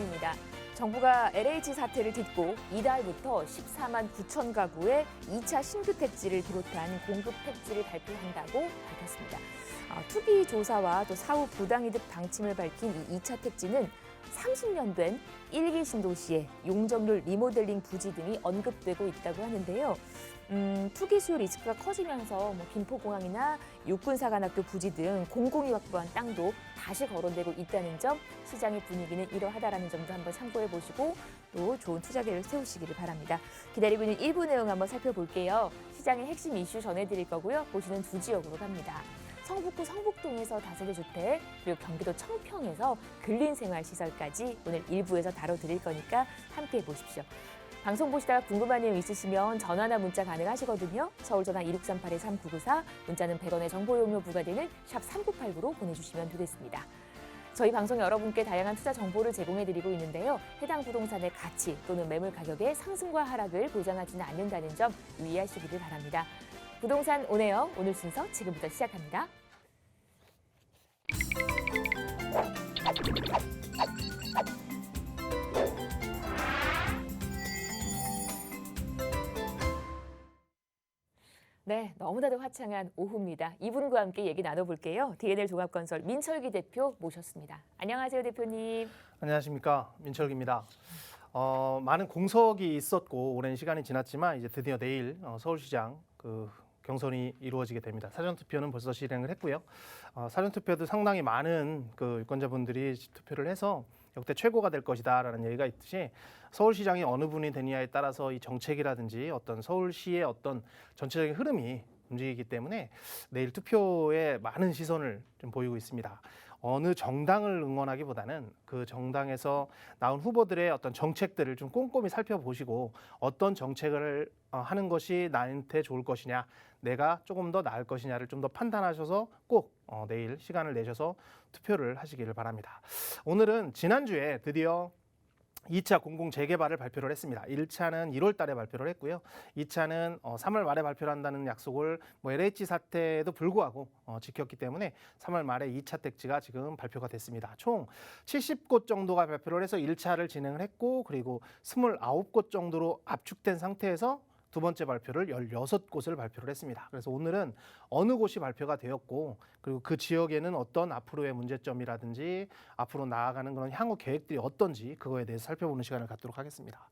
정보입니다. 정부가 LH 사태를 딛고 이달부터 14만 9천 가구에 2차 신규 택지를 비롯한 공급 택지를 발표한다고 밝혔습니다. 투기 조사와 또 사후 부당이득 방침을 밝힌 이 2차 택지는 30년 된 1기 신도시의 용적률 리모델링 부지 등이 언급되고 있다고 하는데요. 투기 수요 리스크가 커지면서 김포공항이나 육군사관학교 부지 등 공공이 확보한 땅도 다시 거론되고 있다는 점, 시장의 분위기는 이러하다라는 점도 한번 참고해 보시고 또 좋은 투자 계획을 세우시기를 바랍니다. 기다리고 있는 일부 내용 한번 살펴볼게요. 시장의 핵심 이슈 전해드릴 거고요. 보시는 두 지역으로 갑니다. 성북구 성북동에서 다세대 주택, 그리고 경기도 청평에서 근린생활시설까지 오늘 일부에서 다뤄드릴 거니까 함께해 보십시오. 방송 보시다가 궁금한 내용 있으시면 전화나 문자 가능하시거든요. 서울 전화 2638-3994, 문자는 100원의 정보 이용료 부과되는 샵 3989로 보내주시면 되겠습니다. 저희 방송 여러분께 다양한 투자 정보를 제공해드리고 있는데요. 해당 부동산의 가치 또는 매물 가격의 상승과 하락을 보장하지는 않는다는 점 유의하시기를 바랍니다. 부동산 오네요. 오늘 순서 지금부터 시작합니다. 네, 너무나도 화창한 오후입니다. 이분과 함께 얘기 나눠볼게요. D&L 종합건설 민철기 대표 모셨습니다. 안녕하세요, 대표님. 안녕하십니까, 민철기입니다. 많은 공석이 있었고 오랜 시간이 지났지만 이제 드디어 내일 서울시장 경선이 이루어지게 됩니다. 사전투표는 벌써 실행을 했고요. 사전투표도 상당히 많은 유권자분들이 투표를 해서 역대 최고가 될 것이다라는 얘기가 있듯이 서울시장이 어느 분이 되느냐에 따라서 이 정책이라든지 어떤 서울시의 어떤 전체적인 흐름이 움직이기 때문에 내일 투표에 많은 시선을 좀 보이고 있습니다. 어느 정당을 응원하기보다는 그 정당에서 나온 후보들의 어떤 정책들을 좀 꼼꼼히 살펴보시고 어떤 정책을 하는 것이 나한테 좋을 것이냐, 내가 조금 더 나을 것이냐를 좀 더 판단하셔서 꼭 내일 시간을 내셔서 투표를 하시기를 바랍니다. 오늘은 지난주에 드디어 2차 공공 재개발을 발표를 했습니다. 1차는 1월 달에 발표를 했고요. 2차는 3월 말에 발표를 한다는 약속을 LH 사태에도 불구하고 지켰기 때문에 3월 말에 2차 택지가 지금 발표가 됐습니다. 총 70곳 정도가 발표를 해서 1차를 진행을 했고, 그리고 29곳 정도로 압축된 상태에서 두 번째 발표를 16곳을 발표를 했습니다. 그래서 오늘은 어느 곳이 발표가 되었고, 그리고 그 지역에는 어떤 앞으로의 문제점이라든지 앞으로 나아가는 그런 향후 계획들이 어떤지 그거에 대해서 살펴보는 시간을 갖도록 하겠습니다.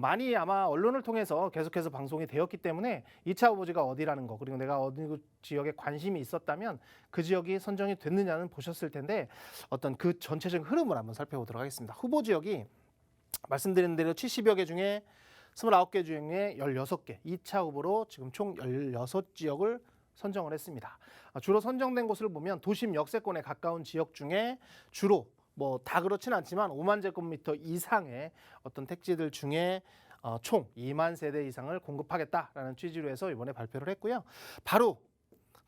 많이 아마 언론을 통해서 계속해서 방송이 되었기 때문에 2차 후보지가 어디라는 거, 그리고 내가 어느 지역에 관심이 있었다면 그 지역이 선정이 됐느냐는 보셨을 텐데, 어떤 그 전체적인 흐름을 한번 살펴보도록 하겠습니다. 후보 지역이 말씀드린 대로 70여 개 중에 29개 중에 16개, 2차 후보로 지금 총 16지역을 선정을 했습니다. 주로 선정된 곳을 보면 도심 역세권에 가까운 지역 중에 주로 다 그렇진 않지만 5만 제곱미터 이상의 어떤 택지들 중에 총 2만 세대 이상을 공급하겠다라는 취지로 해서 이번에 발표를 했고요. 바로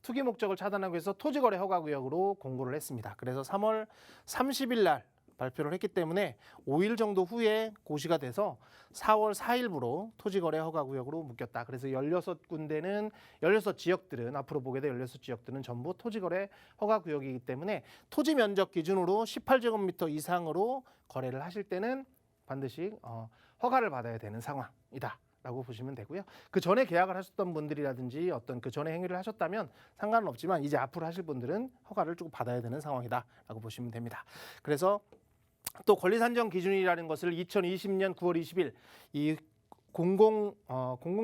투기 목적을 차단하기 위해서 토지거래 허가구역으로 공고를 했습니다. 그래서 3월 30일 날 발표를 했기 때문에 5일 정도 후에 고시가 돼서 4월 4일부로 토지거래 허가구역으로 묶였다. 그래서 16군데는 16지역들은 앞으로 보게 될 16지역들은 전부 토지거래 허가구역이기 때문에 토지 면적 기준으로 18제곱미터 이상으로 거래를 하실 때는 반드시 허가를 받아야 되는 상황이다 라고 보시면 되고요. 그 전에 계약을 하셨던 분들이라든지 어떤 그 전에 행위를 하셨다면 상관은 없지만 이제 앞으로 하실 분들은 허가를 쭉 받아야 되는 상황이다 라고 보시면 됩니다. 그래서 또 권리산정 기준이라는 것을 2020년 9월 20일 이 공공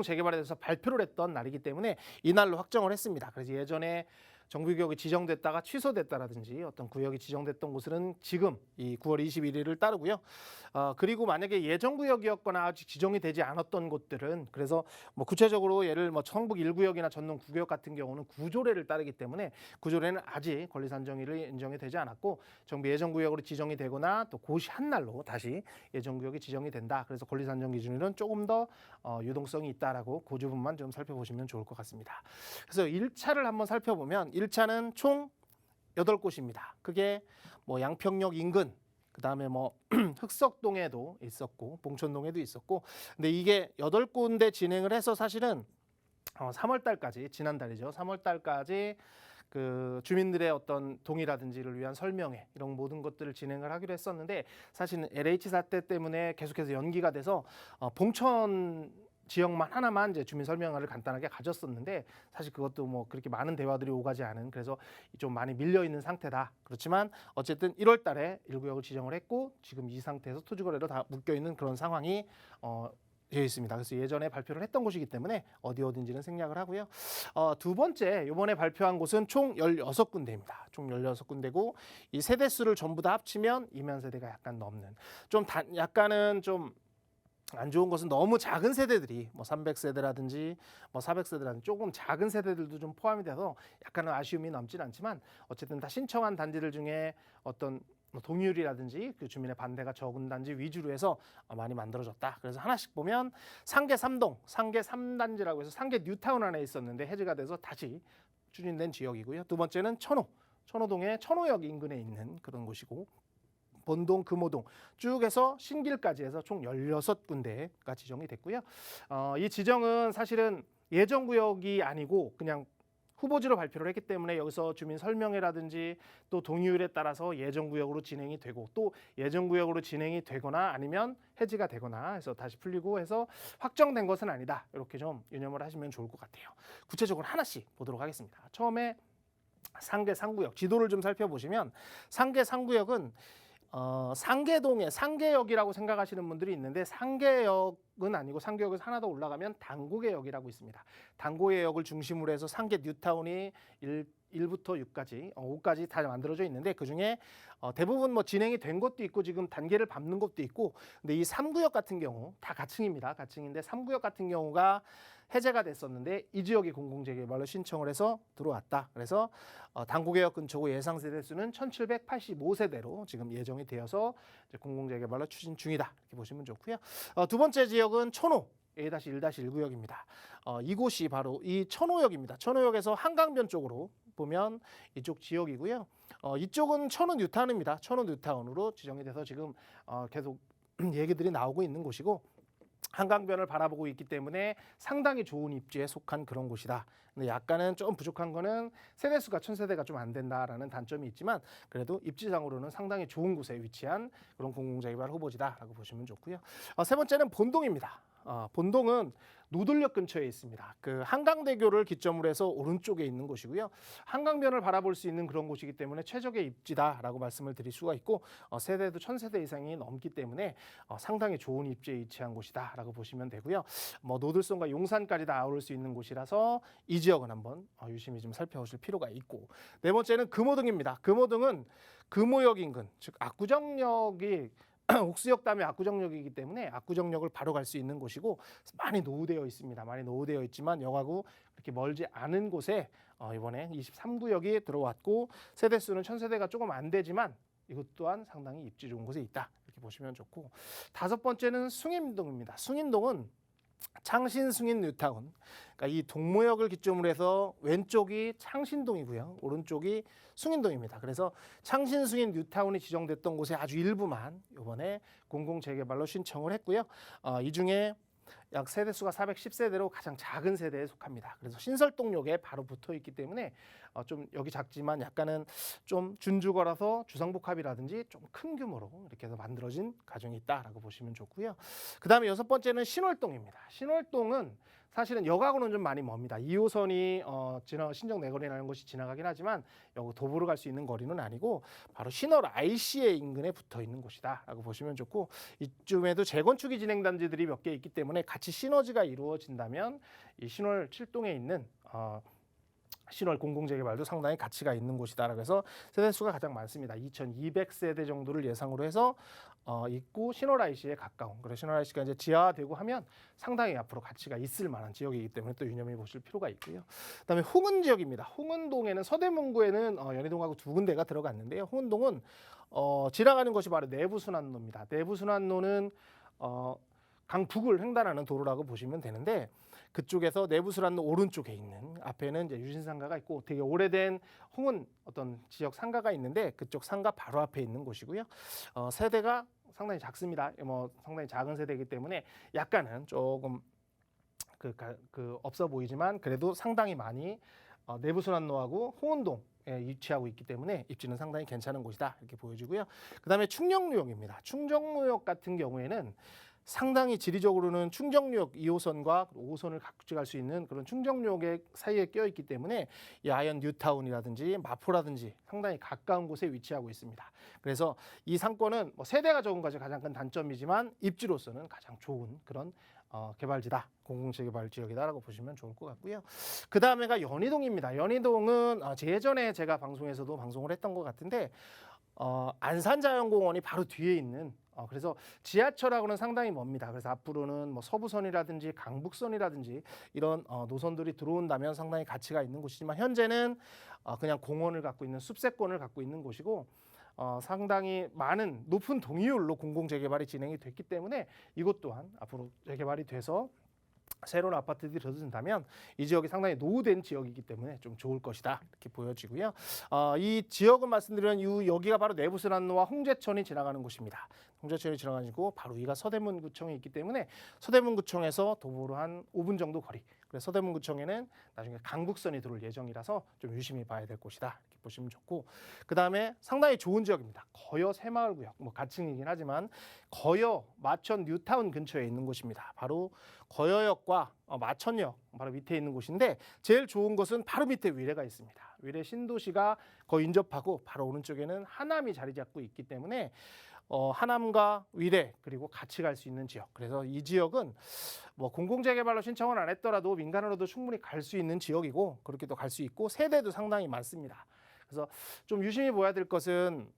재개발에 대해서 발표를 했던 날이기 때문에 이날로 확정을 했습니다. 그래서 예전에 정비구역이 지정됐다가 취소됐다라든지 어떤 구역이 지정됐던 곳은 지금 이 9월 21일을 따르고요. 그리고 만약에 예정구역이었거나 아직 지정이 되지 않았던 곳들은, 그래서 구체적으로 예를 성북 1구역이나 전동 9구역 같은 경우는 구조례를 따르기 때문에 구조례는 아직 권리산정일이 인정이 되지 않았고 정비 예정구역으로 지정이 되거나 또 고시 한 날로 다시 예정구역이 지정이 된다. 그래서 권리산정 기준일은 조금 더 유동성이 있다라고 그 부분만 좀 살펴보시면 좋을 것 같습니다. 그래서 1차를 한번 살펴보면 1차는 총 8곳입니다. 그게 양평역 인근, 그다음에 흑석동에도 있었고 봉천동에도 있었고, 근데 이게 8군데 진행을 해서 사실은 3월 달까지 지난달이죠. 3월 달까지 그 주민들의 어떤 동의라든지를 위한 설명회 이런 모든 것들을 진행을 하기로 했었는데 사실은 LH 사태 때문에 계속해서 연기가 돼서 봉천 지역만 하나만 이제 주민 설명회를 간단하게 가졌었는데 사실 그것도 뭐 그렇게 많은 대화들이 오가지 않은 그래서 좀 많이 밀려 있는 상태다. 그렇지만 어쨌든 1월 달에 1구역을 지정을 했고 지금 이 상태에서 토지 거래로 다 묶여 있는 그런 상황이 되어 있습니다. 그래서 예전에 발표를 했던 곳이기 때문에 어디인지는 생략을 하고요. 두 번째 이번에 발표한 곳은 총 16군데입니다. 총 16군데고 이 세대수를 전부 다 합치면 이면 세대가 약간 넘는 약간은 좀 안 좋은 것은 너무 작은 세대들이 뭐 300세대라든지 뭐 400세대라든지 조금 작은 세대들도 좀 포함이 돼서 약간은 아쉬움이 남진 않지만 어쨌든 다 신청한 단지들 중에 어떤 동의율이라든지 그 주민의 반대가 적은 단지 위주로 해서 많이 만들어졌다. 그래서 하나씩 보면 상계 3동, 상계 3단지라고 해서 상계 뉴타운 안에 있었는데 해제가 돼서 다시 추진된 지역이고요. 두 번째는 천호동의 천호역 인근에 있는 그런 곳이고 본동, 금호동 쭉 해서 신길까지 해서 총 16군데가 지정이 됐고요. 이 지정은 사실은 예정구역이 아니고 그냥 후보지로 발표를 했기 때문에 여기서 주민 설명회라든지 또 동의율에 따라서 예정구역으로 진행이 되고 또 예정구역으로 진행이 되거나 아니면 해지가 되거나 해서 다시 풀리고 해서 확정된 것은 아니다. 이렇게 좀 유념을 하시면 좋을 것 같아요. 구체적으로 하나씩 보도록 하겠습니다. 처음에 상계 상구역 지도를 좀 살펴보시면 상계 상구역은 상계동에 상계역이라고 생각하시는 분들이 있는데 상계역은 아니고 상계역에서 하나 더 올라가면 당구계역이라고 있습니다. 당구계역을 중심으로 해서 상계 뉴타운이 1부터 6까지, 5까지 다 만들어져 있는데 그중에 대부분 뭐 진행이 된 것도 있고 지금 단계를 밟는 것도 있고 근데 이 3구역 같은 경우 다 가층입니다. 가층인데 3구역 같은 경우가 해제가 됐었는데 이 지역이 공공재개발로 신청을 해서 들어왔다. 그래서 당구개역 근처고 예상 세대수는 1785세대로 지금 예정이 되어서 공공재개발로 추진 중이다. 이렇게 보시면 좋고요. 두 번째 지역은 천호 A-1-1구역입니다. 이곳이 바로 이 천호역입니다. 천호역에서 한강변 쪽으로 보면 이쪽 지역이고요. 이쪽은 천호 뉴타운입니다. 천호 뉴타운으로 지정이 돼서 지금 계속 얘기들이 나오고 있는 곳이고 한강변을 바라보고 있기 때문에 상당히 좋은 입지에 속한 그런 곳이다. 근데 약간은 좀 부족한 거는 세대수가 1000세대가 좀 안 된다라는 단점이 있지만 그래도 입지상으로는 상당히 좋은 곳에 위치한 그런 공공재개발 후보지다라고 보시면 좋고요. 세 번째는 본동입니다. 본동은 노들역 근처에 있습니다. 그 한강대교를 기점으로 해서 오른쪽에 있는 곳이고요. 한강변을 바라볼 수 있는 그런 곳이기 때문에 최적의 입지다라고 말씀을 드릴 수가 있고 세대도 1000세대 이상이 넘기 때문에 상당히 좋은 입지에 위치한 곳이다라고 보시면 되고요. 뭐 노들성과 용산까지 다 아우를 수 있는 곳이라서 이 지역은 한번 유심히 좀 살펴보실 필요가 있고 네 번째는 금호동입니다. 금호동은 금호역 인근 즉 압구정역이 옥수역 다음에 압구정역이기 때문에 압구정역을 바로 갈 수 있는 곳이고 많이 노후되어 있습니다. 많이 노후되어 있지만 역하고 그렇게 멀지 않은 곳에 이번에 23구역이 들어왔고 세대수는 1000세대가 조금 안 되지만 이것 또한 상당히 입지 좋은 곳에 있다. 이렇게 보시면 좋고 다섯 번째는 숭인동입니다. 숭인동은 창신 숭인 뉴타운. 그러니까 이 동모역을 기점으로 해서 왼쪽이 창신동이고요. 오른쪽이 숭인동입니다. 그래서 창신 숭인 뉴타운이 지정됐던 곳에 아주 일부만 이번에 공공재개발로 신청을 했고요. 이 중에 약 세대수가 410세대로 가장 작은 세대에 속합니다. 그래서 신설동역에 바로 붙어 있기 때문에 좀 여기 작지만 약간은 좀 준주거라서 주상복합이라든지 좀 큰 규모로 이렇게 해서 만들어진 가정이 있다라고 보시면 좋고요. 그 다음에 여섯 번째는 신월동입니다. 신월동은 사실은 역하고는 좀 많이 멉니다. 2호선이 신정 내거리라는 것이 지나가긴 하지만 여기 도보로 갈 수 있는 거리는 아니고 바로 신월 IC의 인근에 붙어 있는 곳이다라고 보시면 좋고 이쯤에도 재건축이 진행 단지들이 몇 개 있기 때문에 같이 시너지가 이루어진다면 이 신월 7동에 있는 신월 공공재개발도 상당히 가치가 있는 곳이다라고 해서 세대수가 가장 많습니다. 2200세대 정도를 예상으로 해서 있고 신월 IC에 가까운 그래서 신월 IC가 이제 지하화되고 하면 상당히 앞으로 가치가 있을 만한 지역이기 때문에 또 유념해 보실 필요가 있고요. 그다음에 홍은 지역입니다. 홍은동에는 서대문구에는 연희동하고 두 군데가 들어갔는데요. 홍은동은 지나가는 것이 바로 내부순환로입니다. 내부순환로는 강북을 횡단하는 도로라고 보시면 되는데 그쪽에서 내부순환로 오른쪽에 있는 앞에는 이제 유진상가가 있고 되게 오래된 홍은 어떤 지역 상가가 있는데 그쪽 상가 바로 앞에 있는 곳이고요. 세대가 상당히 작습니다. 뭐 상당히 작은 세대이기 때문에 약간은 조금 없어 보이지만 그래도 상당히 많이 내부 순환로하고 홍은동에 위치하고 있기 때문에 입지는 상당히 괜찮은 곳이다 이렇게 보여지고요. 그다음에 충정루역입니다. 충정루역 같은 경우에는 상당히 지리적으로는 충정루역 2호선과 5호선을 같이 갈 수 있는 그런 충정루역의 사이에 껴 있기 때문에 이 아현 뉴타운이라든지 마포라든지 상당히 가까운 곳에 위치하고 있습니다. 그래서 이 상권은 뭐 세대가 적은 것이 가장 큰 단점이지만 입지로서는 가장 좋은 그런 개발지다, 공공재개발 지역이다라고 보시면 좋을 것 같고요. 그 다음에가 연희동입니다. 연희동은 예전에 제가 방송에서도 방송을 했던 것 같은데 안산자연공원이 바로 뒤에 있는 그래서 지하철하고는 상당히 멉니다. 그래서 앞으로는 뭐 서부선이라든지 강북선이라든지 이런 노선들이 들어온다면 상당히 가치가 있는 곳이지만 현재는 그냥 공원을 갖고 있는 숲세권을 갖고 있는 곳이고 상당히 많은 높은 동의율로 공공재개발이 진행이 됐기 때문에 이것 또한 앞으로 재개발이 돼서 새로운 아파트들이 들어선다면 이 지역이 상당히 노후된 지역이기 때문에 좀 좋을 것이다 이렇게 보여지고요. 이 지역은 말씀드리면 여기가 바로 내부순환로와 홍제천이 지나가는 곳입니다. 홍제천이 지나가지고 바로 위가 서대문구청이 있기 때문에 서대문구청에서 도보로 한 5분 정도 거리. 그래서 서대문구청에는 나중에 강북선이 들어올 예정이라서 좀 유심히 봐야 될 곳이다 이렇게 보시면 좋고, 그 다음에 상당히 좋은 지역입니다. 거여 새마을구역, 뭐 가칭이긴 하지만 거여 마천 뉴타운 근처에 있는 곳입니다. 바로 거여역과 마천역 바로 밑에 있는 곳인데 제일 좋은 것은 바로 밑에 위례가 있습니다. 위례 신도시가 거의 인접하고 바로 오른쪽에는 하남이 자리 잡고 있기 때문에 하남과 위례 그리고 같이 갈 수 있는 지역. 그래서 이 지역은 뭐 공공재개발로 신청을 안 했더라도 민간으로도 충분히 갈 수 있는 지역이고 그렇게 또 갈 수 있고 세대도 상당히 많습니다. 그래서 좀 유심히 보아야 될 것은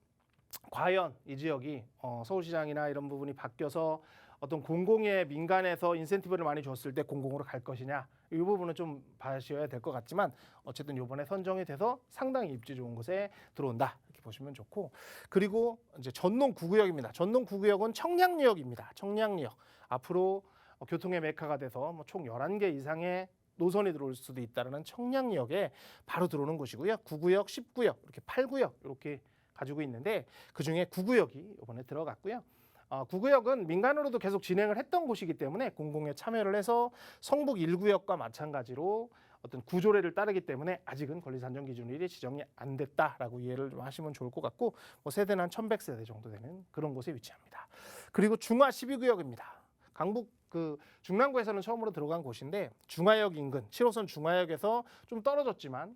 과연 이 지역이 서울시장이나 이런 부분이 바뀌어서 어떤 공공의 민간에서 인센티브를 많이 줬을 때 공공으로 갈 것이냐 이 부분은 좀 봐셔야 될 것 같지만 어쨌든 이번에 선정이 돼서 상당히 입지 좋은 곳에 들어온다 이렇게 보시면 좋고, 그리고 이제 전농 9구역입니다. 전농 9구역은 청량리역입니다. 청량리역 앞으로 교통의 메카가 돼서 총 11개 이상의 노선이 들어올 수도 있다는 청량리역에 바로 들어오는 곳이고요. 9구역, 10구역 이렇게 8구역 이렇게 가지고 있는데 그중에 9구역이 이번에 들어갔고요. 9구역은 민간으로도 계속 진행을 했던 곳이기 때문에 공공에 참여를 해서 성북 1구역과 마찬가지로 어떤 구조례를 따르기 때문에 아직은 권리산정 기준일이 지정이 안 됐다라고 이해를 좀 하시면 좋을 것 같고, 뭐 세대는 한 1100세대 정도 되는 그런 곳에 위치합니다. 그리고 중화 12구역입니다. 강북 중랑구에서는 처음으로 들어간 곳인데 중화역 인근 7호선 중화역에서 좀 떨어졌지만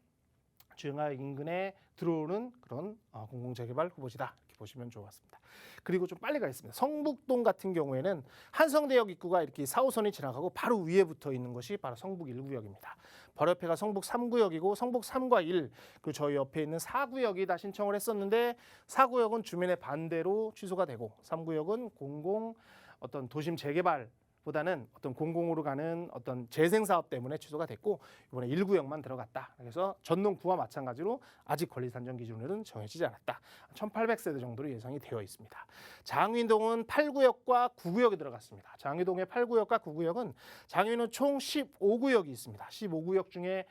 중화역 인근에 들어오는 그런 공공재개발 후보지다 이렇게 보시면 좋았습니다. 그리고 좀 빨리 가겠습니다. 성북동 같은 경우에는 한성대역 입구가 이렇게 4호선이 지나가고 바로 위에 붙어 있는 것이 바로 성북 1구역입니다. 바로 옆에가 성북 3구역이고 성북 3과 1 그리고 저희 옆에 있는 4구역이 다 신청을 했었는데 4구역은 주민의 반대로 취소가 되고 3구역은 공공 어떤 도심 재개발 보다는 어떤 공공으로 가는 어떤 재생 사업 때문에 취소가 됐고 이번에 1구역만 들어갔다. 그래서 전농 9와 마찬가지로 아직 권리 산정 기준으로는 정해지지 않았다. 1800세대 정도로 예상이 되어 있습니다. 장위동은 8구역과 9구역이 들어갔습니다. 장위동의 8구역과 9구역은 장위는 총 15구역이 있습니다. 15구역 중에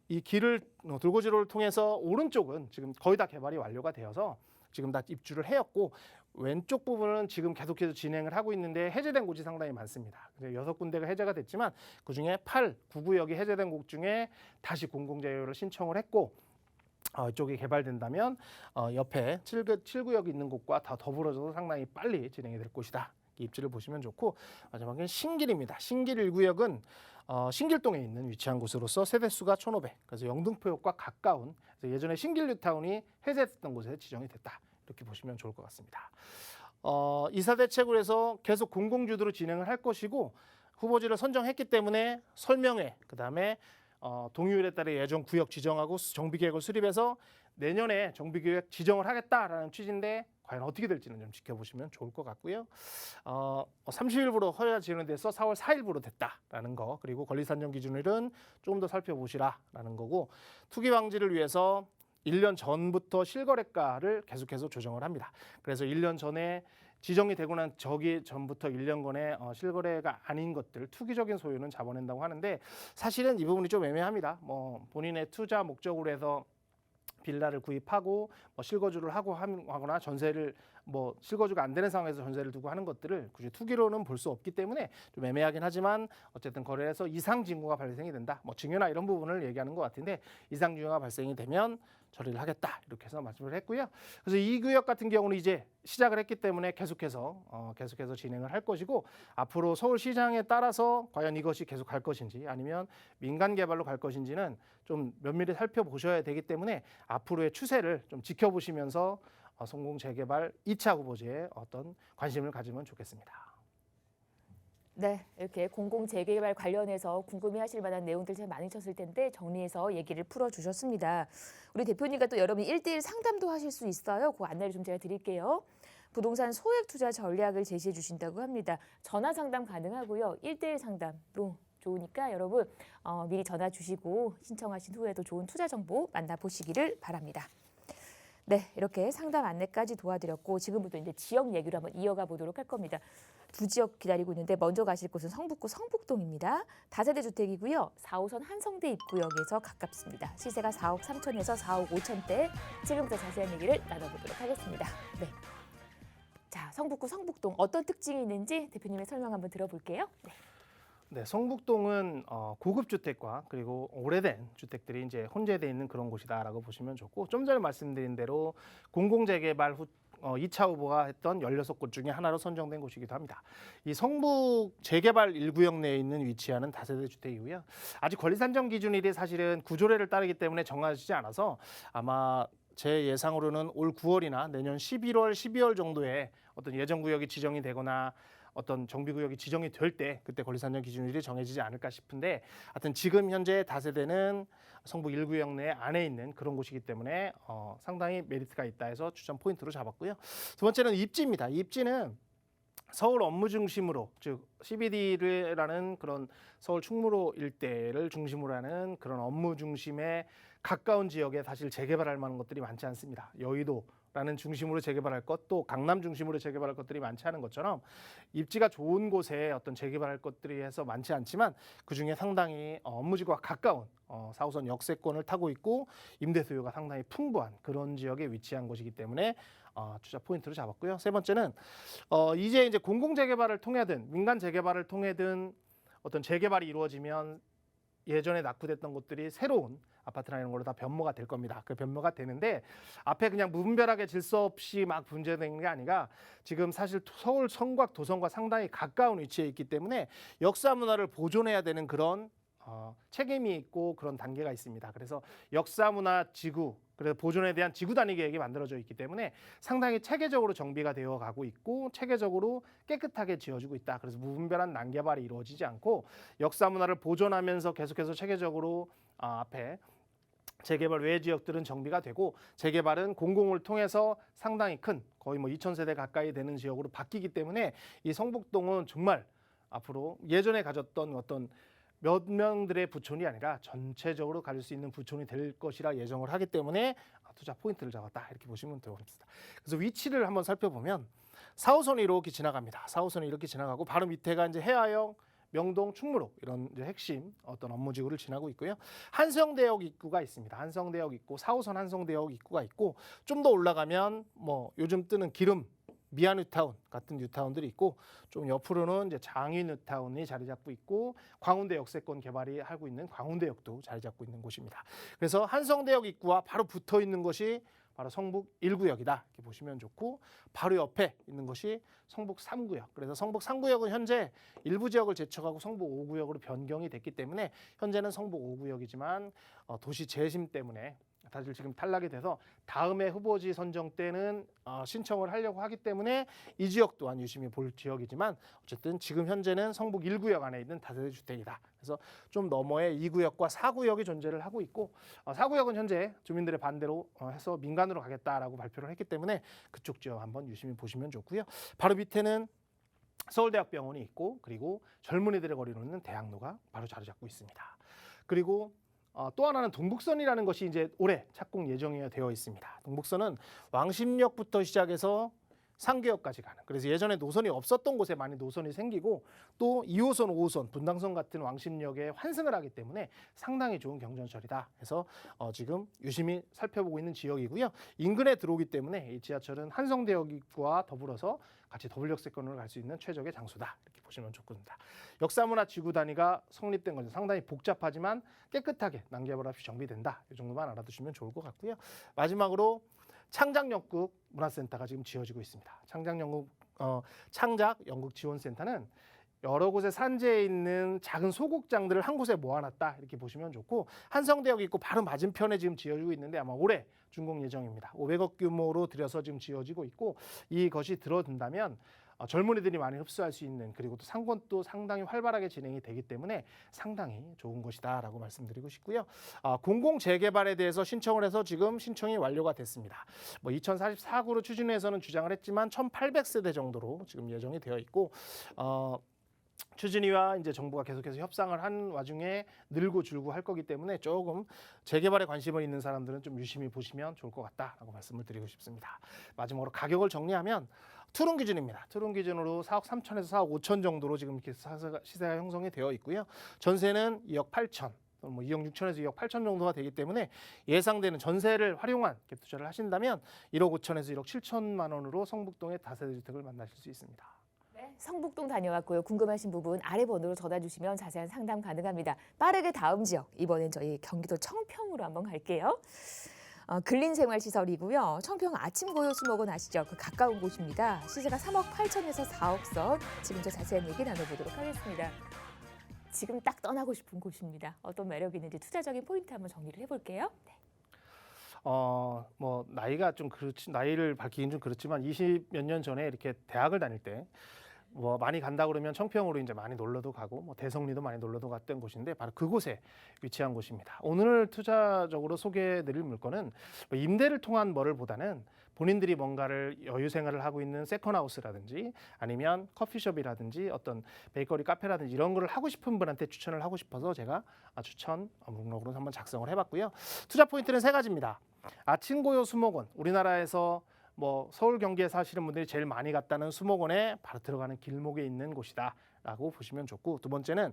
이 길을 돌고지로를 통해서 오른쪽은 지금 거의 다 개발이 완료가 되어서 지금 다 입주를 해였고 왼쪽 부분은 지금 계속해서 진행을 하고 있는데 해제된 곳이 상당히 많습니다. 6군데가 해제가 됐지만 그중에 9구역이 해제된 곳 중에 다시 공공재개발을 신청을 했고 이쪽이 개발된다면 옆에 7구역이 있는 곳과 다 더불어져서 상당히 빨리 진행이 될 곳이다. 입지를 보시면 좋고, 마지막엔 신길입니다. 신길 1구역은 신길동에 있는 위치한 곳으로서 세대수가 1500, 그래서 영등포역과 가까운, 그래서 예전에 신길 뉴타운이 해제됐던 곳에 지정이 됐다. 이렇게 보시면 좋을 것 같습니다. 이사 대책으로 해서 계속 공공주도로 진행을 할 것이고 후보지를 선정했기 때문에 설명회, 그다음에 동의율에 따라 예정 구역 지정하고 정비계획을 수립해서 내년에 정비계획 지정을 하겠다라는 취지인데 과연 어떻게 될지는 좀 지켜보시면 좋을 것 같고요. 30일부로 허가 지원이 돼서 4월 4일부로 됐다라는 거, 그리고 권리산정 기준일은 조금 더 살펴보시라라는 거고, 투기 방지를 위해서 1년 전부터 실거래가를 계속해서 조정을 합니다. 그래서 1년 전에 지정이 되고 난 저기 전부터 1년간의 실거래가 아닌 것들, 투기적인 소유는 잡아낸다고 하는데 사실은 이 부분이 좀 애매합니다. 뭐 본인의 투자 목적으로 해서 빌라를 구입하고 뭐 실거주를 하거나 전세를 뭐 실거주가 안 되는 상황에서 전세를 두고 하는 것들을 굳이 투기로는 볼 수 없기 때문에 좀 애매하긴 하지만 어쨌든 거래에서 이상 징후가 발생이 된다. 뭐 증여나 이런 부분을 얘기하는 것 같은데 이상 징후가 발생이 되면 처리를 하겠다 이렇게 해서 말씀을 했고요. 그래서 이 구역 같은 경우는 이제 시작을 했기 때문에 계속해서 진행을 할 것이고 앞으로 서울시장에 따라서 과연 이것이 계속 갈 것인지 아니면 민간 개발로 갈 것인지는 좀 면밀히 살펴보셔야 되기 때문에 앞으로의 추세를 좀 지켜보시면서 성공 재개발 2차 후보지에 어떤 관심을 가지면 좋겠습니다. 네, 이렇게 공공 재개발 관련해서 궁금해하실 만한 내용들 참 많으셨을 텐데 정리해서 얘기를 풀어주셨습니다. 우리 대표님과 또 여러분 1대1 상담도 하실 수 있어요. 그 안내를 좀 제가 드릴게요. 부동산 소액 투자 전략을 제시해 주신다고 합니다. 전화 상담 가능하고요. 1대1 상담도 좋으니까 여러분 미리 전화 주시고 신청하신 후에도 좋은 투자 정보 만나보시기를 바랍니다. 네, 이렇게 상담 안내까지 도와드렸고 지금부터 이제 지역 얘기로 한번 이어가 보도록 할 겁니다. 두 지역 기다리고 있는데 먼저 가실 곳은 성북구 성북동입니다. 다세대 주택이고요. 4호선 한성대 입구역에서 가깝습니다. 시세가 4억 3천에서 4억 5천대. 지금부터 자세한 얘기를 나눠보도록 하겠습니다. 네. 자, 성북구 성북동 어떤 특징이 있는지 대표님의 설명 한번 들어볼게요. 네. 네, 성북동은 고급 주택과 그리고 오래된 주택들이 이제 혼재되어 있는 그런 곳이다라고 보시면 좋고 좀 전에 말씀드린 대로 공공재개발 후 2차 후보가 했던 16곳 중에 하나로 선정된 곳이기도 합니다. 이 성북 재개발 1구역 내에 있는 위치하는 다세대 주택이고요. 아직 권리 산정 기준일이 사실은 구조례를 따르기 때문에 정하지지 않아서 아마 제 예상으로는 올 9월이나 내년 11월, 12월 정도에 어떤 예정 구역이 지정이 되거나 어떤 정비구역이 지정이 될 때 그때 권리산정 기준일이 정해지지 않을까 싶은데 하여튼 지금 현재 다세대는 성북 1구역 내 안에 있는 그런 곳이기 때문에 상당히 메리트가 있다 해서 추천 포인트로 잡았고요. 두 번째는 입지입니다. 입지는 서울 업무 중심으로 즉 CBD라는 그런 서울 충무로 일대를 중심으로 하는 그런 업무 중심에 가까운 지역에 사실 재개발할 만한 것들이 많지 않습니다. 여의도라는 중심으로 재개발할 것, 또 강남 중심으로 재개발할 것들이 많지 않은 것처럼 입지가 좋은 곳에 어떤 재개발할 것들이 해서 많지 않지만 그중에 상당히 업무지구와 가까운 4호선 역세권을 타고 있고 임대 수요가 상당히 풍부한 그런 지역에 위치한 곳이기 때문에 투자 포인트로 잡았고요. 세 번째는 이제 공공 재개발을 통해든 민간 재개발을 통해든 어떤 재개발이 이루어지면 예전에 낙후됐던 곳들이 새로운 아파트나 이런 걸로 다 변모가 될 겁니다. 그 변모가 되는데 앞에 그냥 무분별하게 질서 없이 막 분재되는 게 아니라 지금 사실 서울 성곽 도성과 상당히 가까운 위치에 있기 때문에 역사 문화를 보존해야 되는 그런 책임이 있고 그런 단계가 있습니다. 그래서 역사 문화 지구 그래서 보존에 대한 지구 단위 계획이 만들어져 있기 때문에 상당히 체계적으로 정비가 되어 가고 있고 체계적으로 깨끗하게 지어지고 있다. 그래서 무분별한 난개발이 이루어지지 않고 역사 문화를 보존하면서 계속해서 체계적으로 앞에 재개발 외 지역들은 정비가 되고 재개발은 공공을 통해서 상당히 큰 거의 뭐 2,000세대 가까이 되는 지역으로 바뀌기 때문에 이 성북동은 정말 앞으로 예전에 가졌던 어떤 몇 명들의 부촌이 아니라 전체적으로 가질 수 있는 부촌이 될 것이라 예정을 하기 때문에 투자 포인트를 잡았다 이렇게 보시면 되겠습니다. 그래서 위치를 한번 살펴보면 4호선이 이렇게 지나갑니다. 4호선이 이렇게 지나가고 바로 밑에가 이제 해화역, 명동, 충무로 이런 이제 핵심 어떤 업무지구를 지나고 있고요. 한성대역 입구가 있습니다. 한성대역 입구, 4호선 한성대역 입구가 있고 좀 더 올라가면 뭐 요즘 뜨는 기름 미아 뉴타운 같은 뉴타운들이 있고 좀 옆으로는 이제 장위 뉴타운이 자리 잡고 있고 광운대 역세권 개발이 하고 있는 광운대역도 자리 잡고 있는 곳입니다. 그래서 한성대역 입구와 바로 붙어 있는 것이 바로 성북 1구역이다 이렇게 보시면 좋고 바로 옆에 있는 것이 성북 3구역. 그래서 성북 3구역은 현재 일부 지역을 제쳐가고 성북 5구역으로 변경이 됐기 때문에 현재는 성북 5구역이지만 도시 재심 때문에 사실 지금 탈락이 돼서 다음에 후보지 선정 때는 신청을 하려고 하기 때문에 이 지역 또한 유심히 볼 지역이지만 어쨌든 지금 현재는 성북 1구역 안에 있는 다세대 주택이다. 그래서 좀 너머에 2구역과 4구역이 존재를 하고 있고 4구역은 현재 주민들의 반대로 해서 민간으로 가겠다라고 발표를 했기 때문에 그쪽 지역 한번 유심히 보시면 좋고요. 바로 밑에는 서울대학병원이 있고 그리고 젊은이들의 거리로 있는 대학로가 바로 자리 잡고 있습니다. 그리고 또 하나는 동북선이라는 것이 이제 올해 착공 예정이 되어 있습니다. 동북선은 왕십역부터 시작해서 상계역까지 가는. 그래서 예전에 노선이 없었던 곳에 많이 노선이 생기고 또 2호선, 5호선, 분당선 같은 왕십역에 환승을 하기 때문에 상당히 좋은 경전철이다. 해서 지금 유심히 살펴보고 있는 지역이고요. 인근에 들어오기 때문에 이 지하철은 한성대역과 더불어서 같이 더블역세권으로 갈 수 있는 최적의 장소다. 이렇게 보시면 좋습니다. 역사문화 지구 단위가 성립된 것은 상당히 복잡하지만 깨끗하게 난개발 없이 정비된다. 이 정도만 알아두시면 좋을 것 같고요. 마지막으로 창작연극 문화센터가 지금 지어지고 있습니다. 창작 연극 지원센터는 여러 곳에 산재해 있는 작은 소극장들을 한 곳에 모아놨다 이렇게 보시면 좋고 한성대역이 있고 바로 맞은편에 지금 지어지고 있는데 아마 올해 준공 예정입니다. 500억 규모로 들여서 지금 지어지고 있고 이것이 들어든다면 젊은이들이 많이 흡수할 수 있는 그리고 또 상권도 상당히 활발하게 진행이 되기 때문에 상당히 좋은 것이다라고 말씀드리고 싶고요. 공공 재개발에 대해서 신청을 해서 지금 신청이 완료가 됐습니다. 2044구로 추진해서는 주장을 했지만 1,800세대 정도로 지금 예정이 되어 있고 추진위와 이제 정부가 계속해서 협상을 한 와중에 늘고 줄고 할 거기 때문에 조금 재개발에 관심을 있는 사람들은 좀 유심히 보시면 좋을 것 같다라고 말씀을 드리고 싶습니다. 마지막으로 가격을 정리하면 투룸 기준입니다. 투룸 기준으로 4억 3천에서 4억 5천 정도로 지금 이렇게 시세가 형성이 되어 있고요. 전세는 2억 8천. 2억 6천에서 2억 8천 정도가 되기 때문에 예상되는 전세를 활용한 갭 투자를 하신다면 1억 5천에서 1억 7천만 원으로 성북동의 다세대 주택을 만나실 수 있습니다. 네, 성북동 다녀왔고요. 궁금하신 부분 아래 번호로 전화 주시면 자세한 상담 가능합니다. 빠르게 다음 지역, 이번엔 저희 경기도 청평으로 한번 갈게요. 근린생활시설이고요. 청평 아침고요수목원 아시죠? 그 가까운 곳입니다. 시세가 3억 8천에서 4억 선. 지금 저 자세한 얘기 나눠보도록 하겠습니다. 지금 딱 떠나고 싶은 곳입니다. 어떤 매력이 있는지 투자적인 포인트 한번 정리를 해볼게요. 네. 나이가 좀 나이를 밝히긴 좀 그렇지만 20몇 년 전에 이렇게 대학을 다닐 때 많이 간다 그러면 청평으로 이제 많이 놀러도 가고 대성리도 많이 놀러도 갔던 곳인데 바로 그곳에 위치한 곳입니다. 오늘 투자적으로 소개해드릴 물건은 임대를 통한 뭐를 보다는 본인들이 뭔가를 여유 생활을 하고 있는 세컨하우스라든지 아니면 커피숍이라든지 어떤 베이커리 카페라든지 이런 거를 하고 싶은 분한테 추천을 하고 싶어서 제가 추천 목록으로 한번 작성을 해봤고요. 투자 포인트는 3가지입니다. 아침고요 수목원, 우리나라에서 서울 경기에 사시는 분들이 제일 많이 갔다는 수목원에 바로 들어가는 길목에 있는 곳이다라고 보시면 좋고, 두 번째는